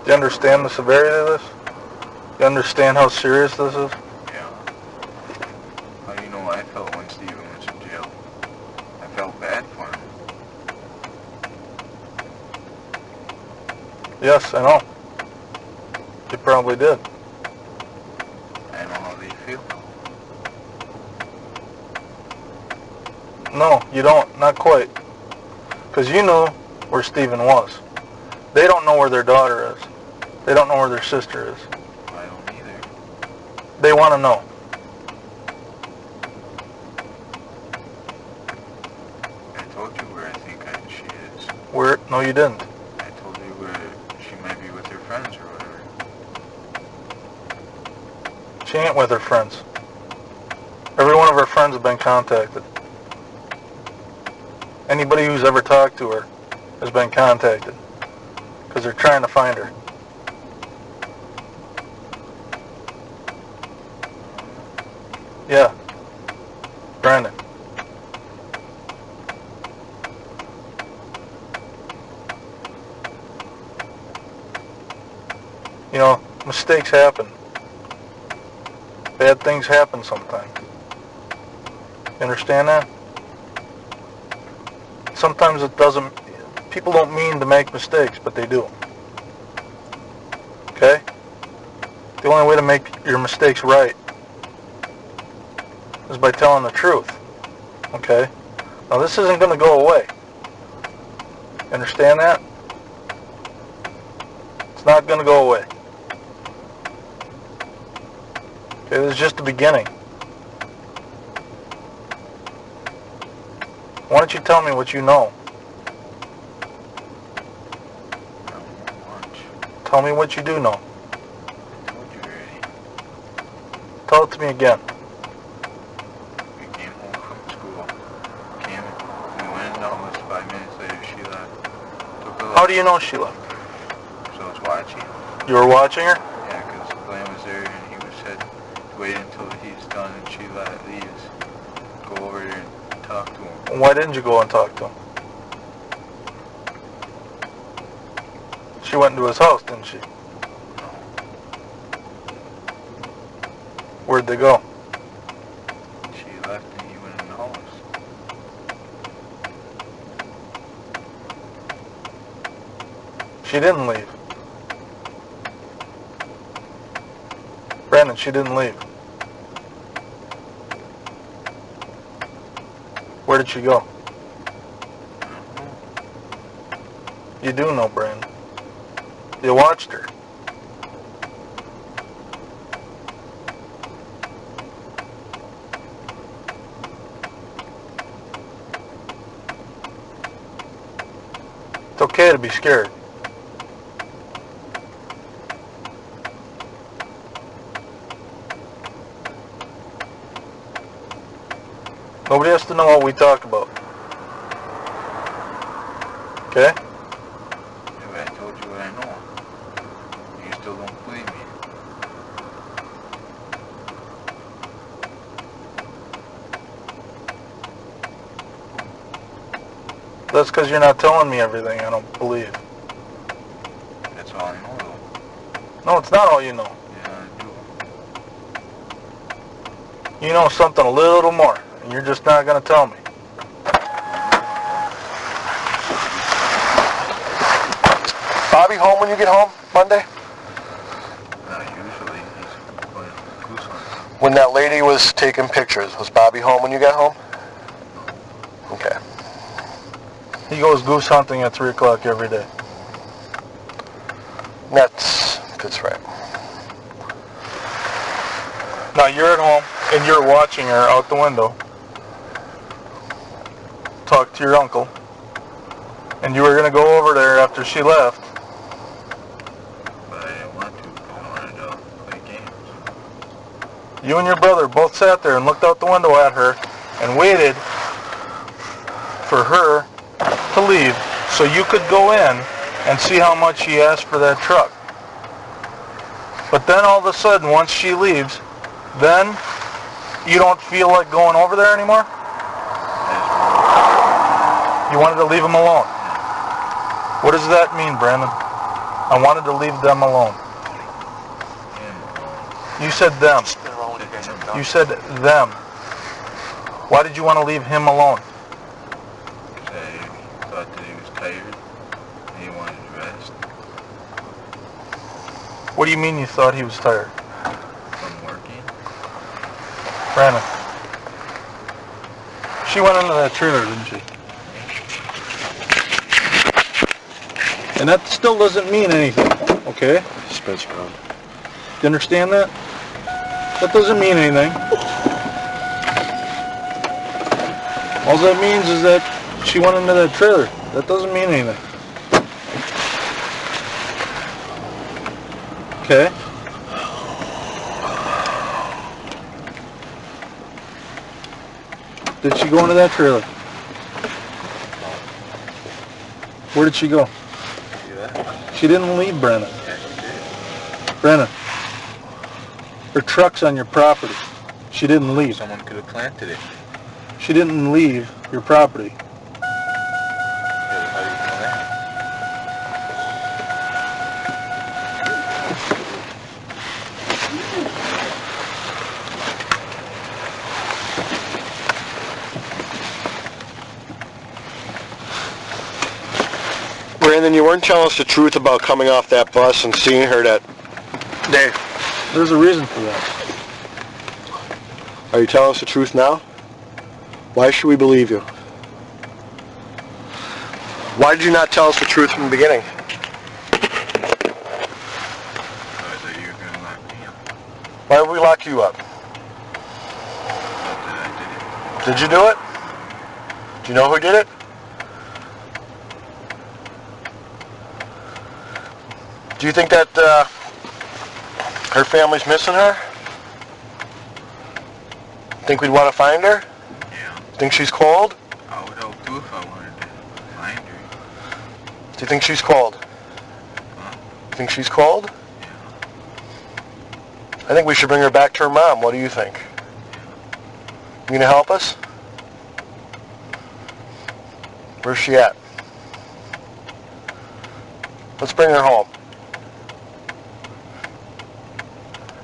Speaker 3: Do you understand the severity of this? You understand how serious this is?
Speaker 2: Yeah. How do you know I felt when Steven was in jail? I felt bad for him.
Speaker 3: Yes, I know. You probably did.
Speaker 2: I know how they feel.
Speaker 3: No, you don't. Not quite. Because you knew where Steven was. They don't know where their daughter is. They don't know where their sister is.
Speaker 2: I don't either.
Speaker 3: They want to know.
Speaker 2: I told you where I think she is.
Speaker 3: Where? No, you didn't.
Speaker 2: I told you where she might be with her friends or whatever.
Speaker 3: She ain't with her friends. Every one of her friends have been contacted. Anybody who's ever talked to her has been contacted. Because they're trying to find her. Yeah. Brandon. You know, mistakes happen. Bad things happen sometimes. You understand that? Sometimes it doesn't, people don't mean to make mistakes, but they do. Okay? The only way to make your mistakes right is by telling the truth. Okay? Now this isn't going to go away. You understand that? It's not going to go away. Okay, this is just the beginning. Why don't you tell me what you know?
Speaker 2: I don't know much.
Speaker 3: Tell me what you do know.
Speaker 2: I told you already.
Speaker 3: Tell it to me again.
Speaker 2: We came home from school. We went in the house. 5 minutes later, she left. Took a
Speaker 3: How do you know she left?
Speaker 2: So I was watching.
Speaker 3: You were watching her?
Speaker 2: Yeah, because Glenn was there and he was said to wait until he's done and she leaves. Go over there and talk to him.
Speaker 3: Why didn't you go and talk to him? She went into his house, didn't she? Where'd they go?
Speaker 2: She left and he went in the house.
Speaker 3: She didn't leave. Brandon, she didn't leave. Where did she go? You do know, Brandon. You watched her. It's okay to be scared. Nobody has to know what we talk about. Okay?
Speaker 2: Yeah, but I told you what I know. You still don't believe me.
Speaker 3: That's because you're not telling me everything I don't believe.
Speaker 2: That's all I know, though.
Speaker 3: No, it's not all you know.
Speaker 2: Yeah, I do.
Speaker 3: You know something a little more, and you're just not going to tell me.
Speaker 1: Bobby home when you get home Monday?
Speaker 2: Not usually. He's going goose hunting.
Speaker 1: When that lady was taking pictures, was Bobby home when you got home? Okay.
Speaker 3: He goes goose hunting at 3 o'clock every day.
Speaker 1: That's right.
Speaker 3: Now you're at home, and you're watching her out the window talk to your uncle, and you were going to go over there after she left.
Speaker 2: But I didn't want to because I wanted to play games.
Speaker 3: You and your brother both sat there and looked out the window at her and waited for her to leave so you could go in and see how much she asked for that truck. But then all of a sudden, once she leaves, then you don't feel like going over there anymore? You wanted to leave them alone. What does that mean, Brandon? I wanted to leave them alone. You said them. You said them. Why did you want to leave him alone?
Speaker 2: I thought that he was tired and he wanted to rest
Speaker 3: What do you mean you thought he was tired?
Speaker 2: from working.
Speaker 3: Brandon. She went into that trailer, didn't she? And that still doesn't mean anything, okay?
Speaker 1: Spence Brown.
Speaker 3: You understand that? That doesn't mean anything. All that means is that she went into that trailer. That doesn't mean anything. Okay? Did she go into that trailer? Where did she go?
Speaker 2: See that?
Speaker 3: She didn't leave, Brennan.
Speaker 2: Yeah, he did.
Speaker 3: Brennan. Her truck's on your property. She didn't leave.
Speaker 2: Someone could have planted it.
Speaker 3: She didn't leave your property.
Speaker 2: How do you know that?
Speaker 1: Brandon, you weren't telling us the truth about coming off that bus and seeing her that day.
Speaker 3: There's a reason for that.
Speaker 1: Are you telling us the truth now? Why should we believe you? Why did you not tell us the truth from the beginning?
Speaker 2: I thought you were going to lock me up.
Speaker 1: Why would we lock you up?
Speaker 2: Not that I did it.
Speaker 1: Did you do it? Do you know who did it? Do you think that her family's missing her? Think we'd want to find her?
Speaker 2: Yeah.
Speaker 1: Think she's cold?
Speaker 2: I would help too if I wanted to find her.
Speaker 1: Do you think she's cold?
Speaker 2: Huh?
Speaker 1: You think she's cold?
Speaker 2: Yeah.
Speaker 1: I think we should bring her back to her mom. What do you think? You gonna help us? Where's she at? Let's bring her home.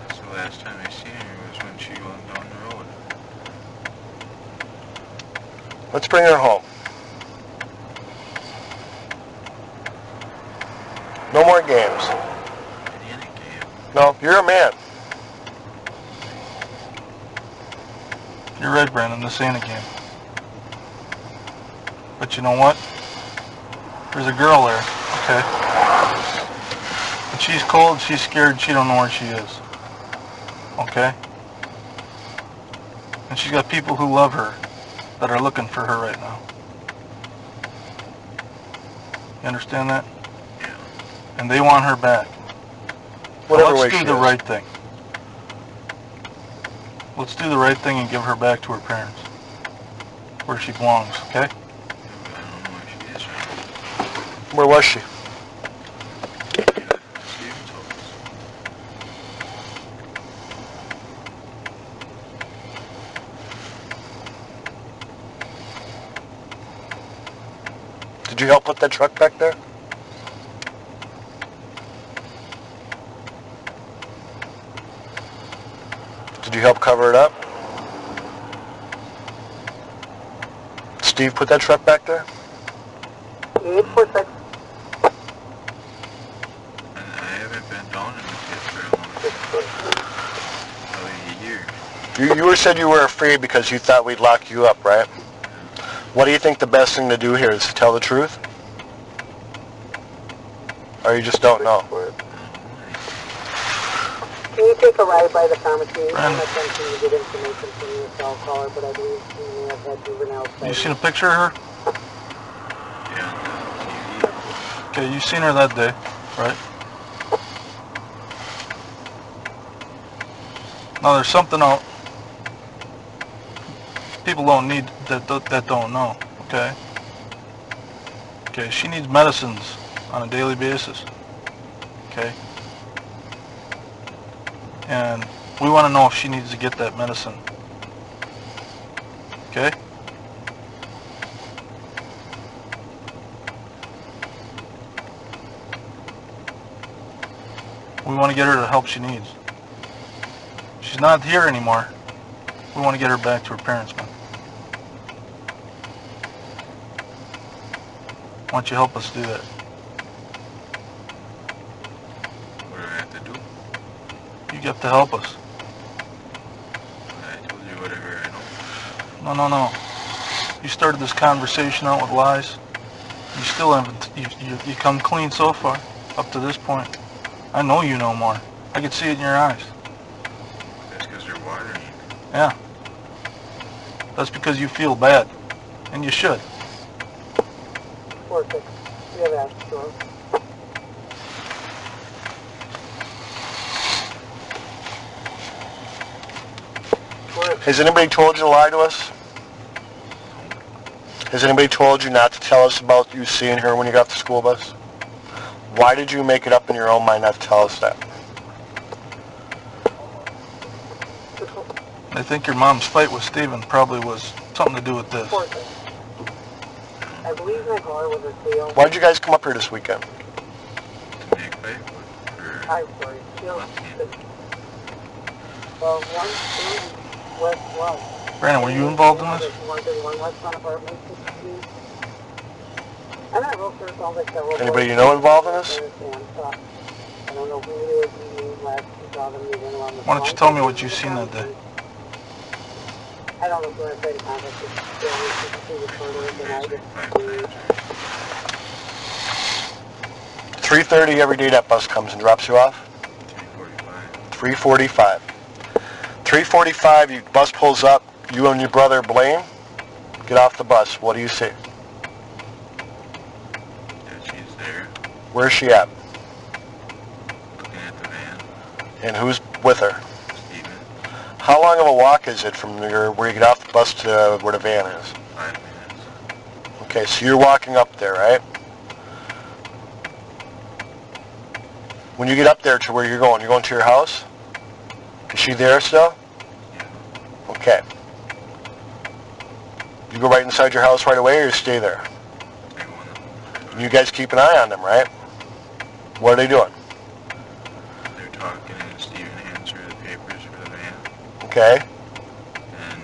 Speaker 2: That's the last time I seen her was when she went down the road.
Speaker 1: Let's bring her home. No more games.
Speaker 2: In a game.
Speaker 1: No, you're a man.
Speaker 3: You're right, Brandon. This ain't a game. But you know what? There's a girl there, okay? And she's cold, she's scared, she don't know where she is. Okay? And she's got people who love her that are looking for her right now. You understand that?
Speaker 2: Yeah.
Speaker 3: And they want her back.
Speaker 1: Whatever
Speaker 3: Now
Speaker 1: way
Speaker 3: let's
Speaker 1: she
Speaker 3: do the
Speaker 1: is.
Speaker 3: right thing. Let's do the right thing and give her back to her parents. Where she belongs, okay?
Speaker 2: I don't know where she is right now.
Speaker 1: Where was she?
Speaker 2: Steven's office.
Speaker 1: Did you help put that truck back there? Did you help cover it up? Steve put that truck back there?
Speaker 4: He put the
Speaker 2: And I haven't been down in the pit for a year.
Speaker 1: You said you were afraid because you thought we'd lock you up, right? What do you think the best thing to do here is to tell the truth? Or you just don't know?
Speaker 4: Can you take a ride by the pharmacy? I'm
Speaker 3: Brandon.
Speaker 4: attempting to get information from your cell caller, but I believe she may have had juvenile
Speaker 3: You seen a picture of her?
Speaker 2: Yeah, on TV.
Speaker 3: Okay, you seen her that day, right? Now there's something out. People don't need that don't know. Okay. Okay, she needs medicines on a daily basis. Okay. And we want to know if she needs to get that medicine. Okay? We want to get her the help she needs. She's not here anymore. We want to get her back to her parents, man. Why don't you help us do that?
Speaker 2: What do I have to do?
Speaker 3: You have to help us.
Speaker 2: I told you whatever I know.
Speaker 3: No. You started this conversation out with lies. You still haven't, you come clean so far, up to this point. I know you know more. I can see it in your eyes.
Speaker 2: That's because you're watering.
Speaker 3: Yeah. That's because you feel bad. And you should.
Speaker 4: 4-6. We have that, sure.
Speaker 1: Has anybody told you to lie to us? Has anybody told you not to tell us about you seeing her when you got off the school bus? Why did you make it up in your own mind not to tell us that?
Speaker 3: I think your mom's fight with Steven probably was something to do with this.
Speaker 4: 4-6. I believe my caller was a seal.
Speaker 1: Why did you guys come up here this weekend?
Speaker 2: To make fight for
Speaker 4: I'm sorry. Seal. Well, 1 2 West 1.
Speaker 3: Brandon, were you involved in this?
Speaker 4: 131 West 1 apartment 16. I'm not real sure. It sounds like several.
Speaker 1: Anybody you know involved in this?
Speaker 4: I don't know who they were meeting last 2000 meeting around the
Speaker 3: Why don't you tell me what you seen that day?
Speaker 4: I don't know if I tried to contact the family to further than I just
Speaker 1: 3:30 every day that bus comes and drops you off?
Speaker 2: 3:45.
Speaker 1: 3:45. 3:45, your bus pulls up, you and your brother Blaine get off the bus. What do you see?
Speaker 2: Yeah, she's there,
Speaker 1: Where's she at?
Speaker 2: looking at the van.
Speaker 1: And who's with her?
Speaker 2: Steven,
Speaker 1: How long of a walk is it from where you get off the bus to where the van is?
Speaker 2: 5 minutes.
Speaker 1: Okay, so you're walking up there, right? When you get up there to where you're going to your house? Is she there still?
Speaker 2: Yeah.
Speaker 1: Okay. You go right inside your house right away or you stay there?
Speaker 2: They wanna,
Speaker 1: You guys keep an eye on them, right? What are they doing?
Speaker 2: they're talking and Steven hands her the papers for the van.
Speaker 1: Okay.
Speaker 2: And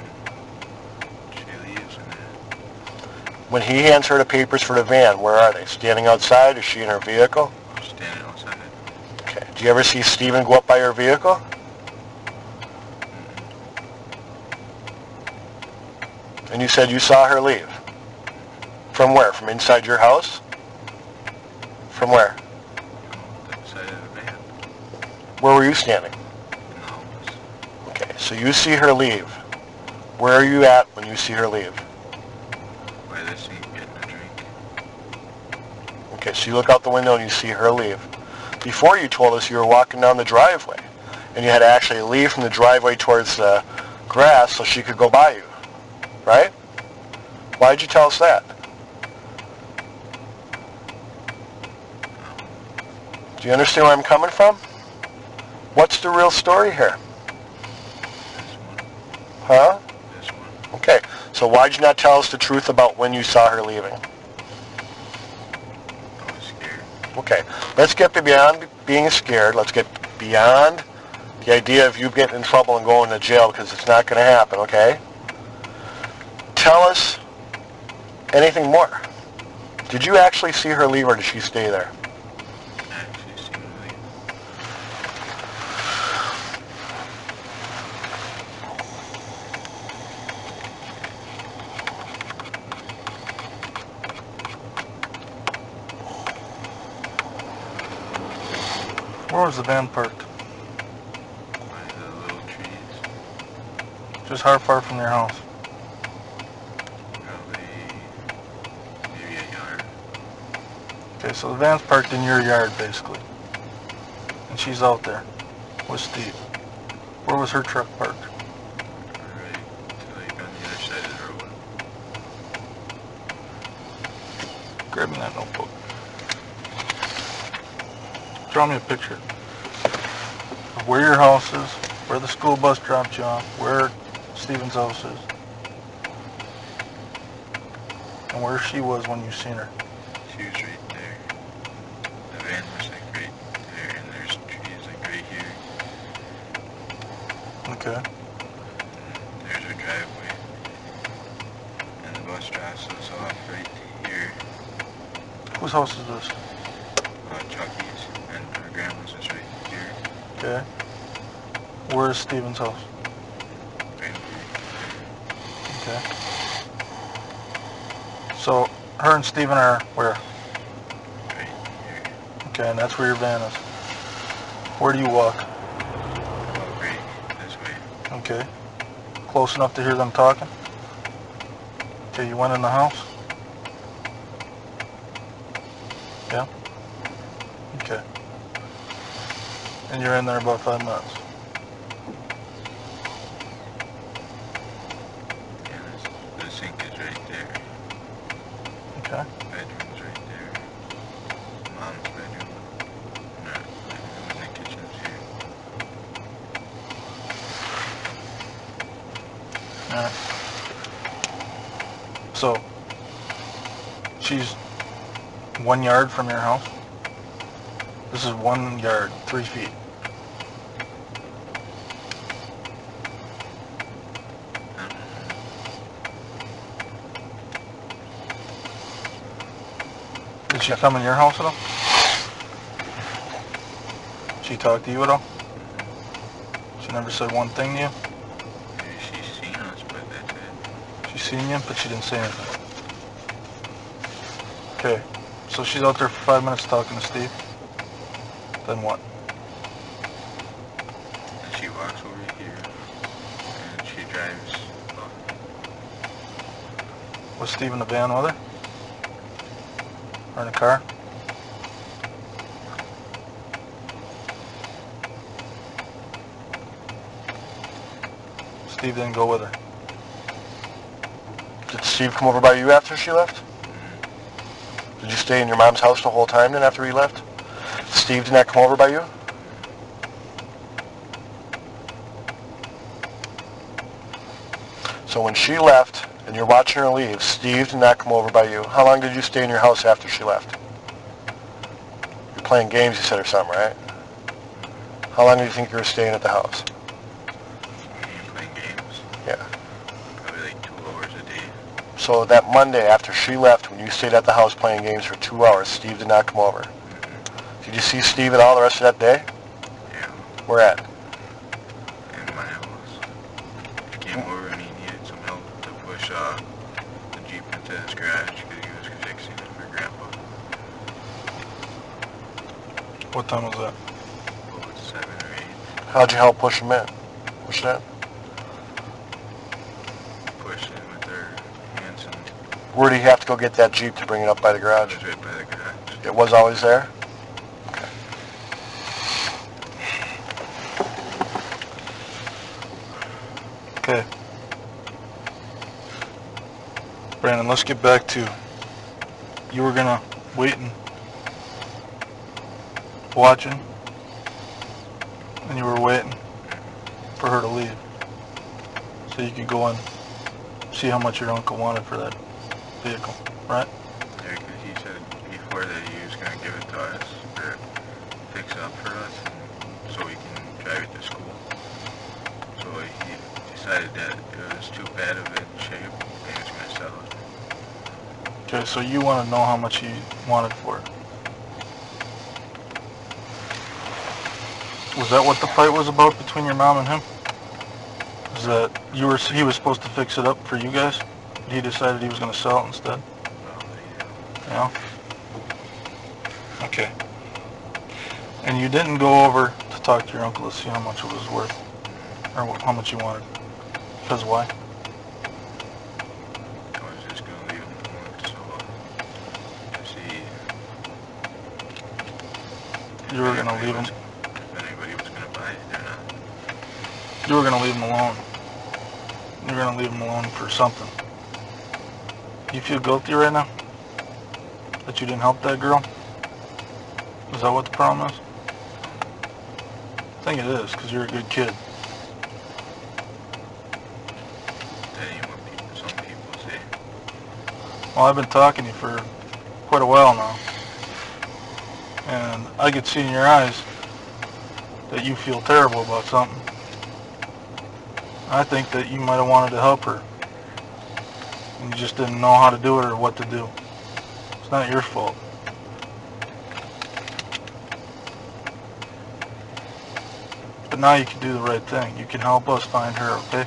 Speaker 2: she leaves and then
Speaker 1: When he hands her the papers for the van, where are they? Standing outside? Is she in her vehicle?
Speaker 2: she's standing outside.
Speaker 1: Okay. Do you ever see Steven go up by her vehicle? And you said you saw her leave. From where? From inside your house? From where?
Speaker 2: The side of the van.
Speaker 1: Where were you standing?
Speaker 2: In the house.
Speaker 1: Okay, so you see her leave. Where are you at when you see her leave?
Speaker 2: By the seat getting a drink.
Speaker 1: Okay, so you look out the window and you see her leave. Before you told us you were walking down the driveway, and you had to actually leave from the driveway towards the grass so she could go by you, right? Why did you tell us that? Do you understand where I'm coming from? What's the real story here?
Speaker 2: This one.
Speaker 1: Huh?
Speaker 2: This one.
Speaker 1: Okay, so why'd you not tell us the truth about when you saw her leaving?
Speaker 2: I was scared.
Speaker 1: Okay, let's get beyond being scared. Let's get beyond the idea of you getting in trouble and going to jail, because it's not going to happen, okay? Tell us anything more. Did you actually see her leave, or did she stay there?
Speaker 2: I actually seen her leave.
Speaker 3: Where was the van parked?
Speaker 2: By the little trees.
Speaker 3: Just how far from your house?
Speaker 2: Probably maybe a yard.
Speaker 3: Okay, so the van's parked in your yard, basically. And she's out there with Steve. Where was her truck parked?
Speaker 2: Right to like on the other side of the road.
Speaker 3: Grab me that notebook. Draw me a picture of where your house is, where the school bus dropped you off, where Steven's house is, and where she was when you seen her.
Speaker 2: She was right there. The van was like right there, and there's trees like right here.
Speaker 3: Okay.
Speaker 2: There's her driveway. And the bus drops us off right here.
Speaker 3: Whose house is this?
Speaker 2: Chucky's, and her grandma's is right here.
Speaker 3: Okay. Where is Steven's house?
Speaker 2: Right here.
Speaker 3: Okay. So, her and Steven are where?
Speaker 2: Right here.
Speaker 3: Okay, and that's where your van is. Where do you walk?
Speaker 2: Oh, right this way.
Speaker 3: Okay. Close enough to hear them talking? Okay, you went in the house? Yeah? Okay. And you're in there about 5 minutes.
Speaker 2: Yeah, the sink is right there.
Speaker 3: Okay.
Speaker 2: Bedroom's right there. Mom's bedroom. No, and the kitchen's here.
Speaker 3: Alright. So, she's 1 yard from your house? This is 1 yard, 3 feet. Did she come in your house at all? She talked to you at all? She never said one thing to you?
Speaker 2: Maybe she's seen us, but that's it.
Speaker 3: She seen you, but she didn't say anything. Okay, so she's out there for 5 minutes talking to Steve. Then what?
Speaker 2: And she walks over here, and she drives off.
Speaker 3: Was Steve in the van with her? Or in the car? Steve didn't go with her.
Speaker 1: Did Steve come over by you after she left? Did you stay in your mom's house the whole time then after he left? Steve did not come over by you? So when she left and you're watching her leave, Steve did not come over by you. How long did you stay in your house after she left? You're playing games, you said, or something, right? How long do you think you were staying at the house?
Speaker 2: Playing games.
Speaker 1: Yeah.
Speaker 2: Probably like 2 hours a day.
Speaker 1: So that Monday after she left, when you stayed at the house playing games for 2 hours, Steve did not come over. Did you see Steve at all the rest of that day?
Speaker 2: Yeah.
Speaker 1: Where at?
Speaker 2: In my house. He came over and he needed some help to push the Jeep into his garage because he was fixing it for Grandpa.
Speaker 3: What time was that?
Speaker 2: Oh, it's 7 or 8.
Speaker 1: How'd you help push him in? Push that?
Speaker 2: Pushed it with their hands and
Speaker 1: Where do you have to go get that Jeep to bring it up by the
Speaker 2: it
Speaker 1: garage?
Speaker 2: was right by the garage.
Speaker 1: It was always there?
Speaker 3: Okay. Brandon, let's get back to, you were gonna wait and watching, and you were waiting for her to leave, so you could go and see how much your uncle wanted for that vehicle, right?
Speaker 2: Yeah, because he said before that he was going to give it to us, or fix it up for us, and so we can drive it to school. So he decided that it was too bad of it in shape, and he was going to sell it.
Speaker 3: Okay, so you want to know how much he wanted for it. Was that what the fight was about between your mom and him? Is that he was supposed to fix it up for you guys? He decided he was going to sell it instead? Yeah. Okay. And you didn't go over to talk to your uncle to see how much it was worth, or how much you wanted? Because why?
Speaker 2: I was just going to leave him alone, so to see
Speaker 3: You were going to leave him?
Speaker 2: if anybody was going to buy it or not.
Speaker 3: You were going to leave him alone. You were going to leave him alone for something. Do you feel guilty right now? That you didn't help that girl? Is that what the problem is? I think it is, because you're a good kid.
Speaker 2: That ain't what some people say.
Speaker 3: Well, I've been talking to you for quite a while now. And I could see in your eyes that you feel terrible about something. I think that you might have wanted to help her. And you just didn't know how to do it or what to do. It's not your fault. But now you can do the right thing. You can help us find her, okay?
Speaker 2: I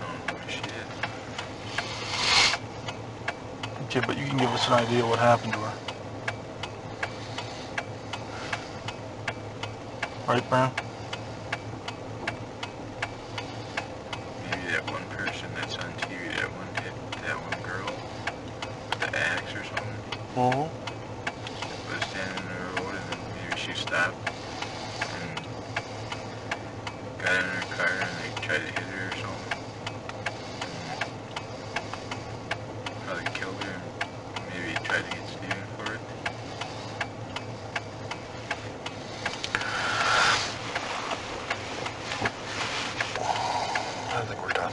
Speaker 2: don't know where she is.
Speaker 3: Okay, but you can give us an idea what happened to her. Right, Brian?
Speaker 2: Maybe that one person that's on TV, that one girl with the axe or something,
Speaker 3: Mm-hmm.
Speaker 2: was standing in the road, and then maybe she stopped and got in her car and they tried to hit her or something. And probably killed her and maybe tried to get Steven for it.
Speaker 1: I think we're done.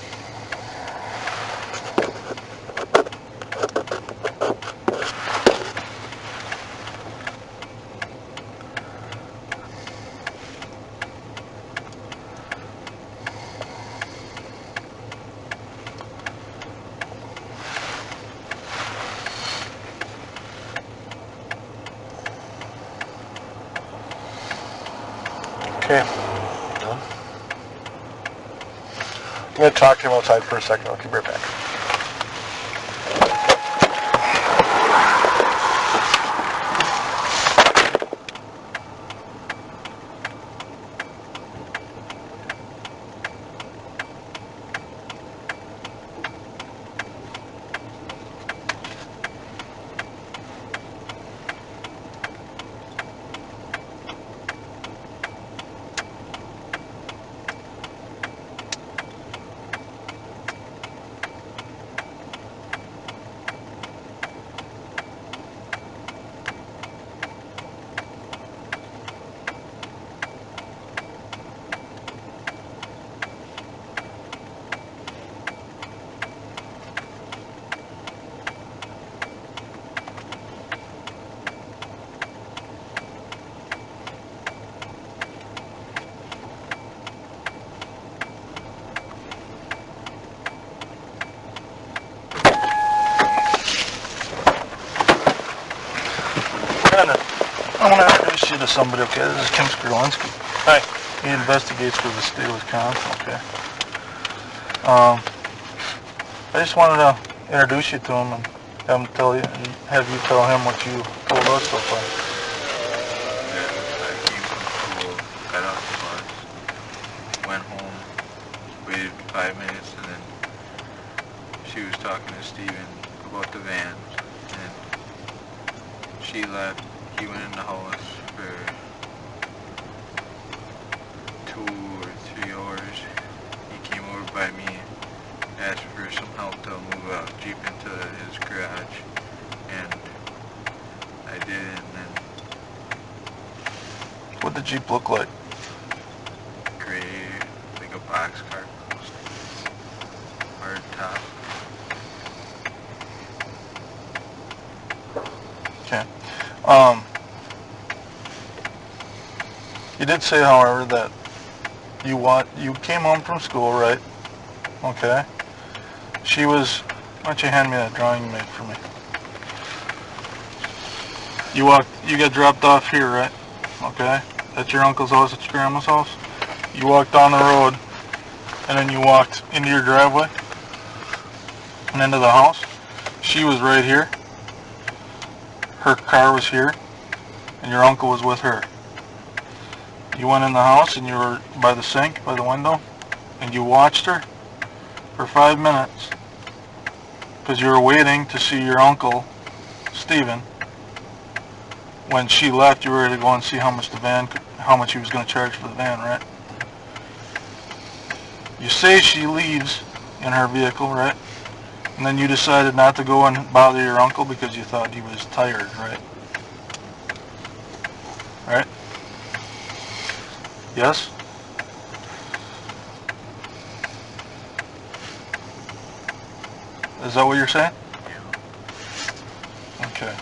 Speaker 1: Okay. Done. I'm going to talk to him outside for a second. I'll be right back. I want to introduce you to somebody, okay? This is Kim Skrulinski. Hi. He investigates for the state of Wisconsin, okay? I just wanted to introduce you to him and have you tell him what you told us so far.
Speaker 2: Yeah, I came from school, got off the bus, went home, waited 5 minutes, and then she was talking to Steven about the vans, and she left. He went in the house for 2 or 3 hours. He came over by me, asked for some help to move a Jeep into his garage, and I did, and then
Speaker 3: Jeep look like?
Speaker 2: Gray, like a boxcar. Hard top.
Speaker 3: Okay. You did say, however, that you came home from school, right? Okay. Why don't you hand me that drawing you made for me? You got dropped off here, right? Okay. At your uncle's house, at your grandma's house. You walked down the road, and then you walked into your driveway, and into the house. She was right here. Her car was here, and your uncle was with her. You went in the house, and you were by the sink, by the window, and you watched her for 5 minutes, because you were waiting to see your uncle, Stephen. When she left, you were ready to go and see how much he was going to charge for the van, right? You say she leaves in her vehicle, right? And then you decided not to go and bother your uncle because you thought he was tired, right? Right? Yes? Is that what you're saying? Okay.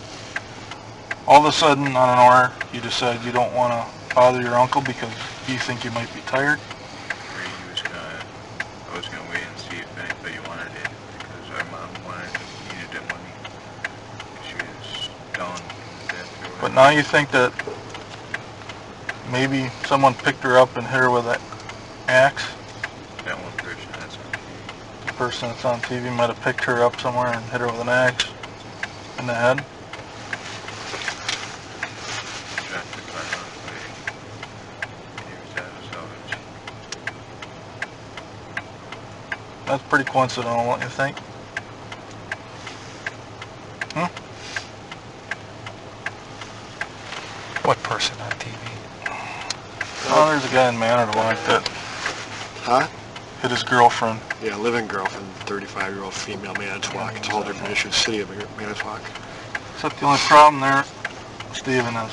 Speaker 3: All of a sudden, out of nowhere, you decide you don't want to bother your uncle because you think you might be tired?
Speaker 2: I was gonna wait and see if anybody wanted it, because our mom needed the money. She was down from death.
Speaker 3: But now you think that maybe someone picked her up and hit her with an axe?
Speaker 2: That one person that's on TV.
Speaker 3: The person that's on TV might have picked her up somewhere and hit her with an axe in the head?
Speaker 2: Dropped the car off by years out of salvage.
Speaker 3: That's pretty coincidental, don't you think?
Speaker 1: What person on TV?
Speaker 3: Oh, there's a guy in Manitowoc that
Speaker 1: Huh?
Speaker 3: hit his girlfriend.
Speaker 1: Yeah, living girlfriend, 35-year-old female, Manitowoc. It's a whole different issue. City of Manitowoc.
Speaker 3: Except the only problem there, Stephen, is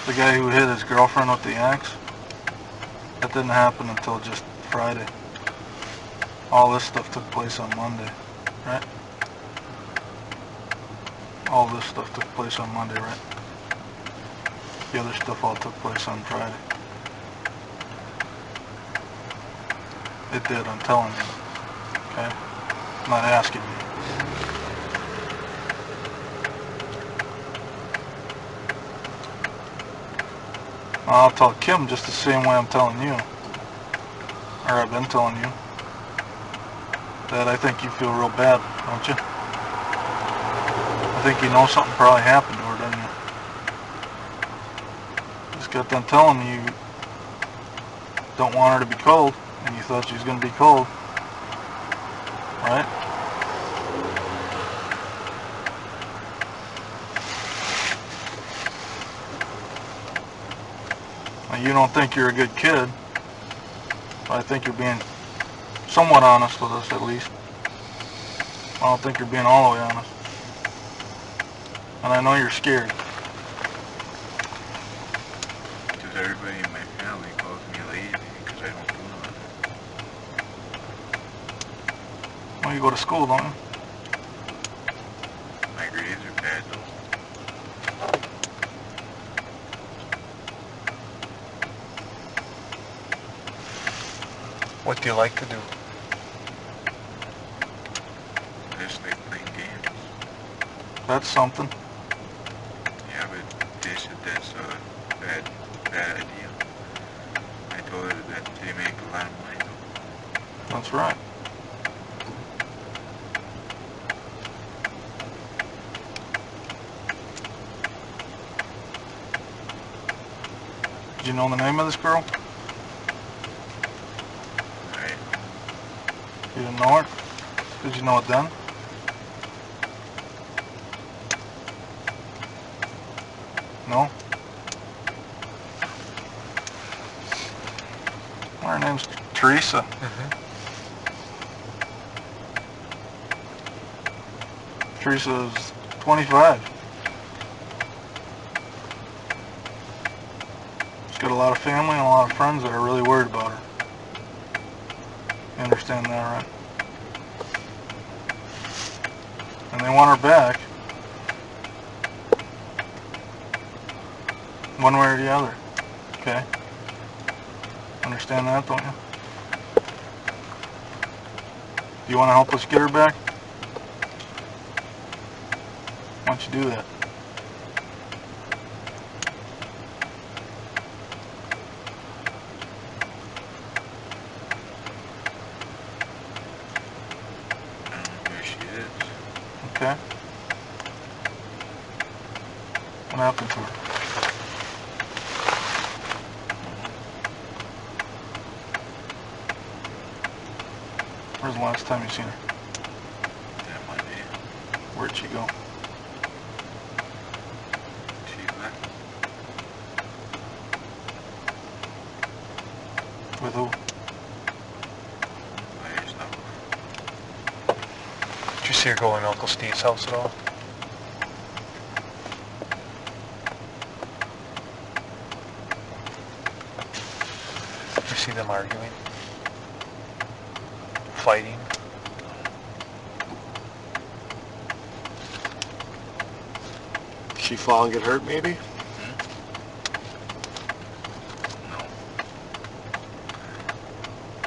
Speaker 3: the guy who hit his girlfriend with the axe. That didn't happen until just Friday. All this stuff took place on Monday, right? All this stuff took place on Monday, right? The other stuff all took place on Friday. It did, I'm telling you. Okay? I'm not asking you. I'll tell Kim just the same way I'm telling you. Or I've been telling you. That I think you feel real bad, don't you? I think you know something probably happened to her, don't you? Just got done telling me you don't want her to be cold, and you thought she was going to be cold. Right? Now, you don't think you're a good kid, but I think you're being somewhat honest with us, at least. I don't think you're being all the way honest. And I know you're scared.
Speaker 2: Because everybody in my family calls me lazy because I don't do nothing.
Speaker 3: Well, you go to school, don't you?
Speaker 2: My grades are bad though.
Speaker 1: What do you like to do?
Speaker 2: I just like playing games.
Speaker 3: That's something.
Speaker 2: Yeah, but they said that's a bad idea. I told her that they make a lot of money though.
Speaker 3: That's right. Did you know the name of this girl?
Speaker 2: Right?
Speaker 3: You didn't know her? Did you know it then? No? Well, her name's Teresa. Teresa's 25. She's got a lot of family and a lot of friends that are really worried about her. You understand that, right? And they want her back. One way or the other. Okay? Understand that, don't you? Do you want to help us get her back? Why don't you do that?
Speaker 2: I don't know where she is.
Speaker 3: Okay? What happened to her? Where's the last time you seen her?
Speaker 2: That Monday.
Speaker 3: Where'd she go?
Speaker 2: She left.
Speaker 3: With who?
Speaker 2: By herself.
Speaker 7: Did you see her go in Uncle Steve's house at all? Did you see them arguing? Fighting?
Speaker 1: She fall and get hurt, maybe?
Speaker 2: No.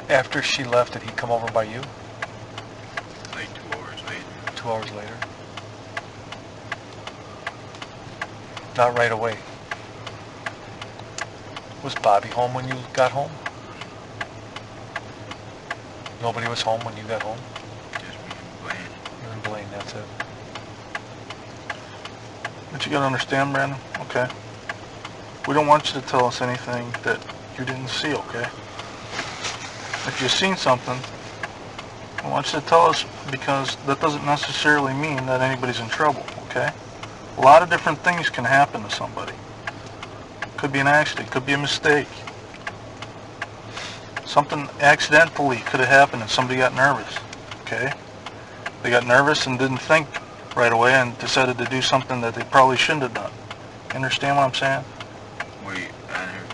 Speaker 7: After she left, did he come over by you?
Speaker 2: Like 2 hours later.
Speaker 7: 2 hours later? Not right away. Was Bobby home when you got home? Nobody was home when you got home?
Speaker 2: Just me and Blaine.
Speaker 7: You and Blaine, that's it.
Speaker 3: But you gotta understand, Brandon, okay? We don't want you to tell us anything that you didn't see, okay? If you've seen something, I want you to tell us, because that doesn't necessarily mean that anybody's in trouble, okay? A lot of different things can happen to somebody. Could be an accident, could be a mistake. Something accidentally could have happened and somebody got nervous, okay? They got nervous and didn't think right away and decided to do something that they probably shouldn't have done. You understand what I'm saying?
Speaker 2: Wait, on her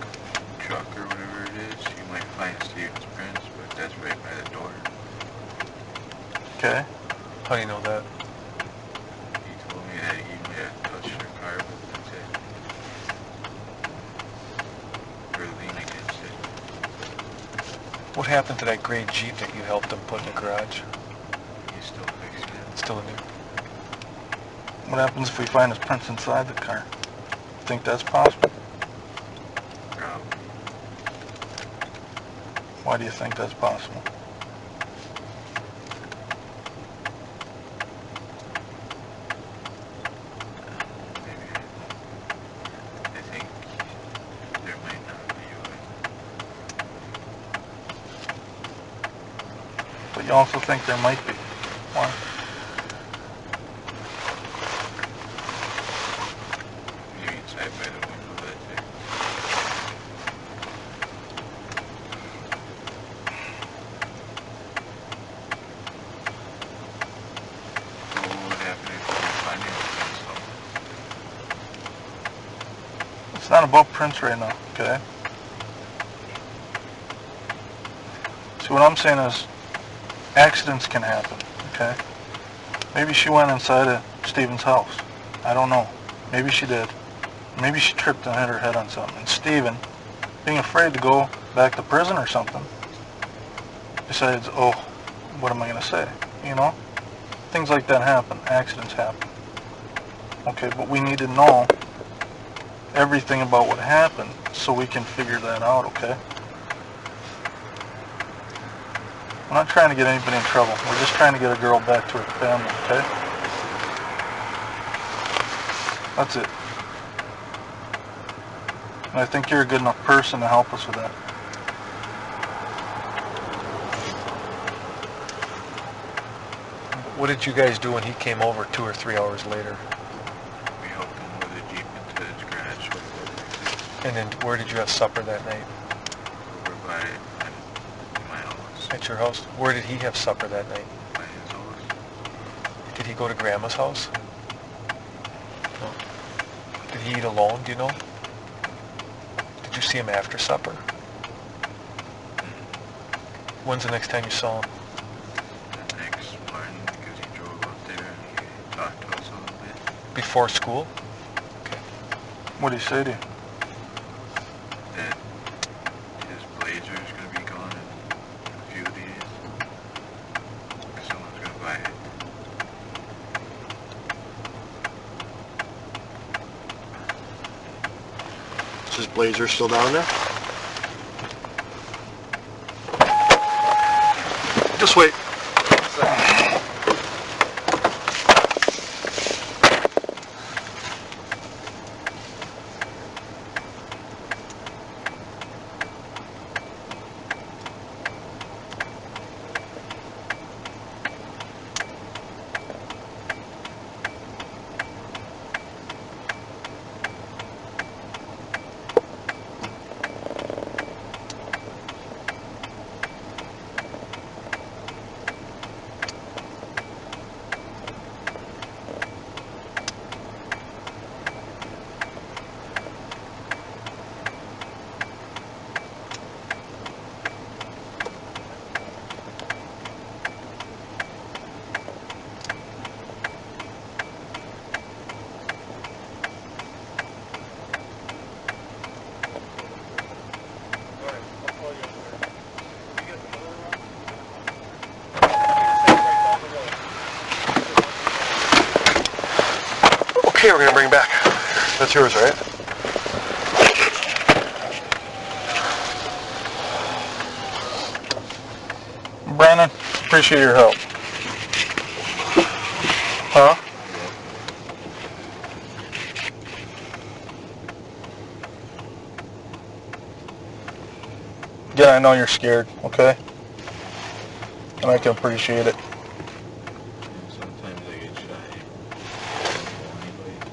Speaker 2: truck or whatever it is, you might find Steven's prints, but that's right by the door.
Speaker 3: Okay?
Speaker 7: How do you know that?
Speaker 2: He told me that he might have touched her car, but that's it. Or leaned against it.
Speaker 7: What happened to that gray Jeep that you helped him put in the garage?
Speaker 2: He's still fixing it.
Speaker 7: It's still in there.
Speaker 3: What happens if we find his prints inside the car? Think that's possible?
Speaker 2: Probably.
Speaker 3: Why do you think that's possible?
Speaker 2: Maybe. I think there might not be
Speaker 3: But you also think there might be. Why?
Speaker 2: maybe inside by the window that day. So what would happen if we find anything?
Speaker 3: It's not about prints right now, okay? See, what I'm saying is accidents can happen, okay? Maybe she went inside of Steven's house. I don't know. Maybe she did. Maybe she tripped and hit her head on something. And Steven, being afraid to go back to prison or something, decides, oh, what am I going to say? You know? Things like that happen. Accidents happen. Okay, but we need to know everything about what happened so we can figure that out, okay? I'm not trying to get anybody in trouble. We're just trying to get a girl back to her family, okay? That's it. And I think you're a good enough person to help us with that.
Speaker 7: What did you guys do when he came over 2 or 3 hours later?
Speaker 2: We helped him with a Jeep into his garage.
Speaker 7: And then where did you have supper that night?
Speaker 2: Over by my house.
Speaker 7: At your house? Where did he have supper that night?
Speaker 2: By his house.
Speaker 7: Did he go to Grandma's house? No. Did he eat alone, do you know? Did you see him after supper? When's the next time you saw him?
Speaker 2: The next morning, because he drove up there and he talked to us a little bit.
Speaker 7: Before school?
Speaker 3: What did he say to you?
Speaker 2: That his Blazer is going to be gone in a few days. Someone's going to buy it.
Speaker 1: Is his Blazer still down there?
Speaker 3: Just wait.
Speaker 1: Okay, we're gonna bring back. That's yours, right?
Speaker 3: Brandon, appreciate your help. Huh? Yeah, I know you're scared, okay? And I can appreciate it.
Speaker 2: Sometimes I get shy.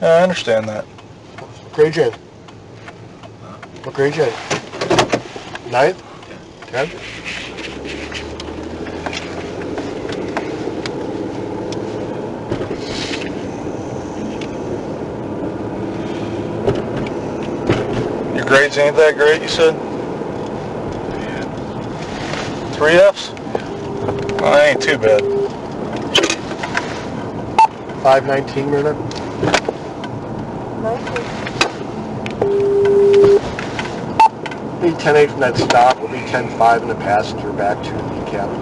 Speaker 3: Yeah, I understand that.
Speaker 1: What grade you in? What grade you in? Ninth? 10?
Speaker 3: Your grades ain't that great, you said? 3 Fs? Well, that ain't too bad.
Speaker 1: 519, Myrna? 10-8 from that stop will be 10-5 in the passenger back to the cabin.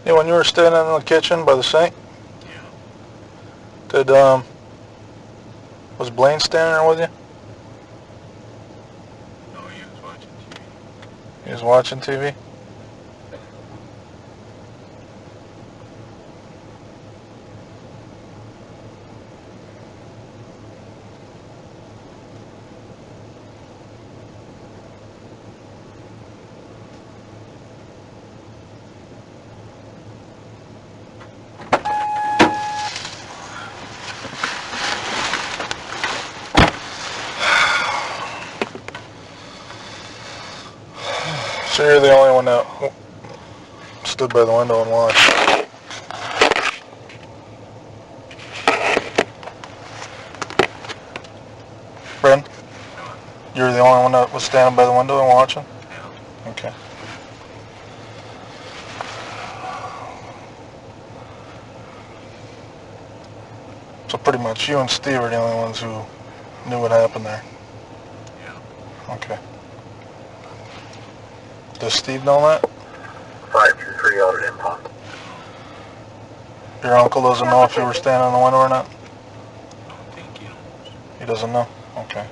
Speaker 3: Yeah, when you were standing in the kitchen by the sink, did, was Blaine standing there with you?
Speaker 2: No, he was watching TV.
Speaker 3: He was watching TV? So you're the only one that stood by the window and watched. Brent, you're the only one that was standing by the window and watching?
Speaker 2: Yeah.
Speaker 3: Okay. So pretty much you and Steve are the only ones who knew what happened there?
Speaker 2: Yeah.
Speaker 3: Okay. Does Steve know that?
Speaker 6: 523 out at impound.
Speaker 3: Your uncle doesn't know if you were standing in the window or not?
Speaker 2: I don't think he knows.
Speaker 3: He doesn't know? Okay.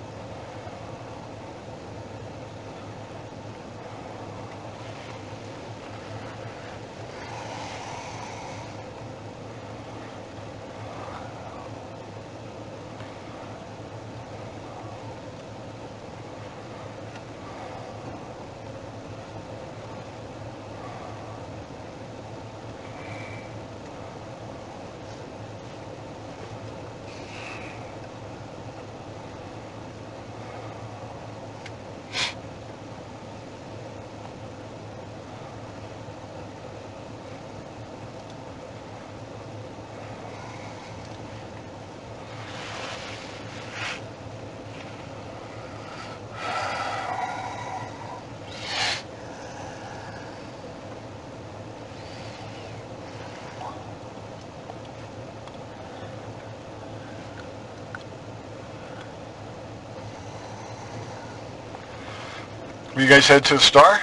Speaker 1: You guys head to the Star?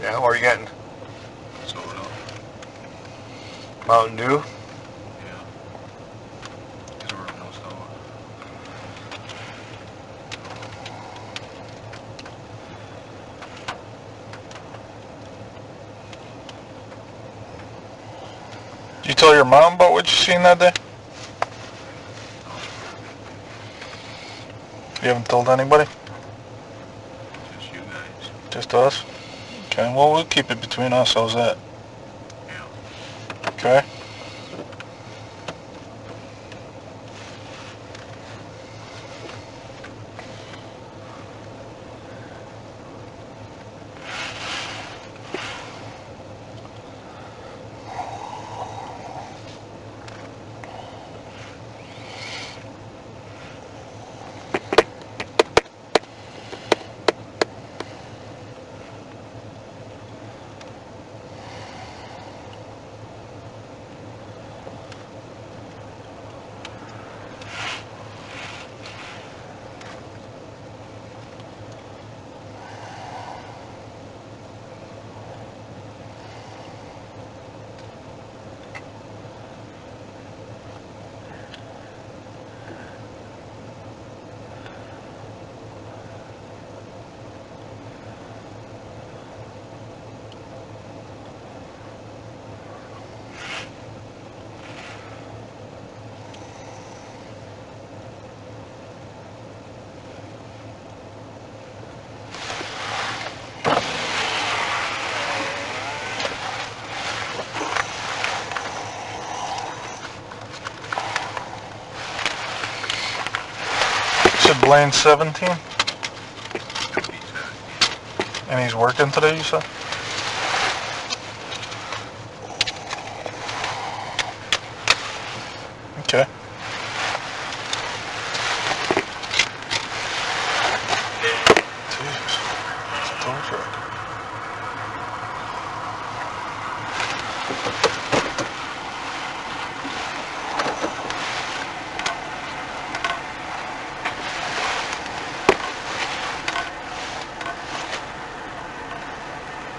Speaker 1: Yeah, what are you getting?
Speaker 2: Soda.
Speaker 1: Mountain Dew?
Speaker 2: Yeah. Because we're almost out.
Speaker 3: Did you tell your mom about what you seen that day? You haven't told anybody?
Speaker 2: Just you guys.
Speaker 3: Just us? Okay, well, we'll keep it between us. How's that?
Speaker 2: Yeah.
Speaker 3: Okay? You said Blaine's 17?
Speaker 2: He said,
Speaker 3: And he's working today, you said?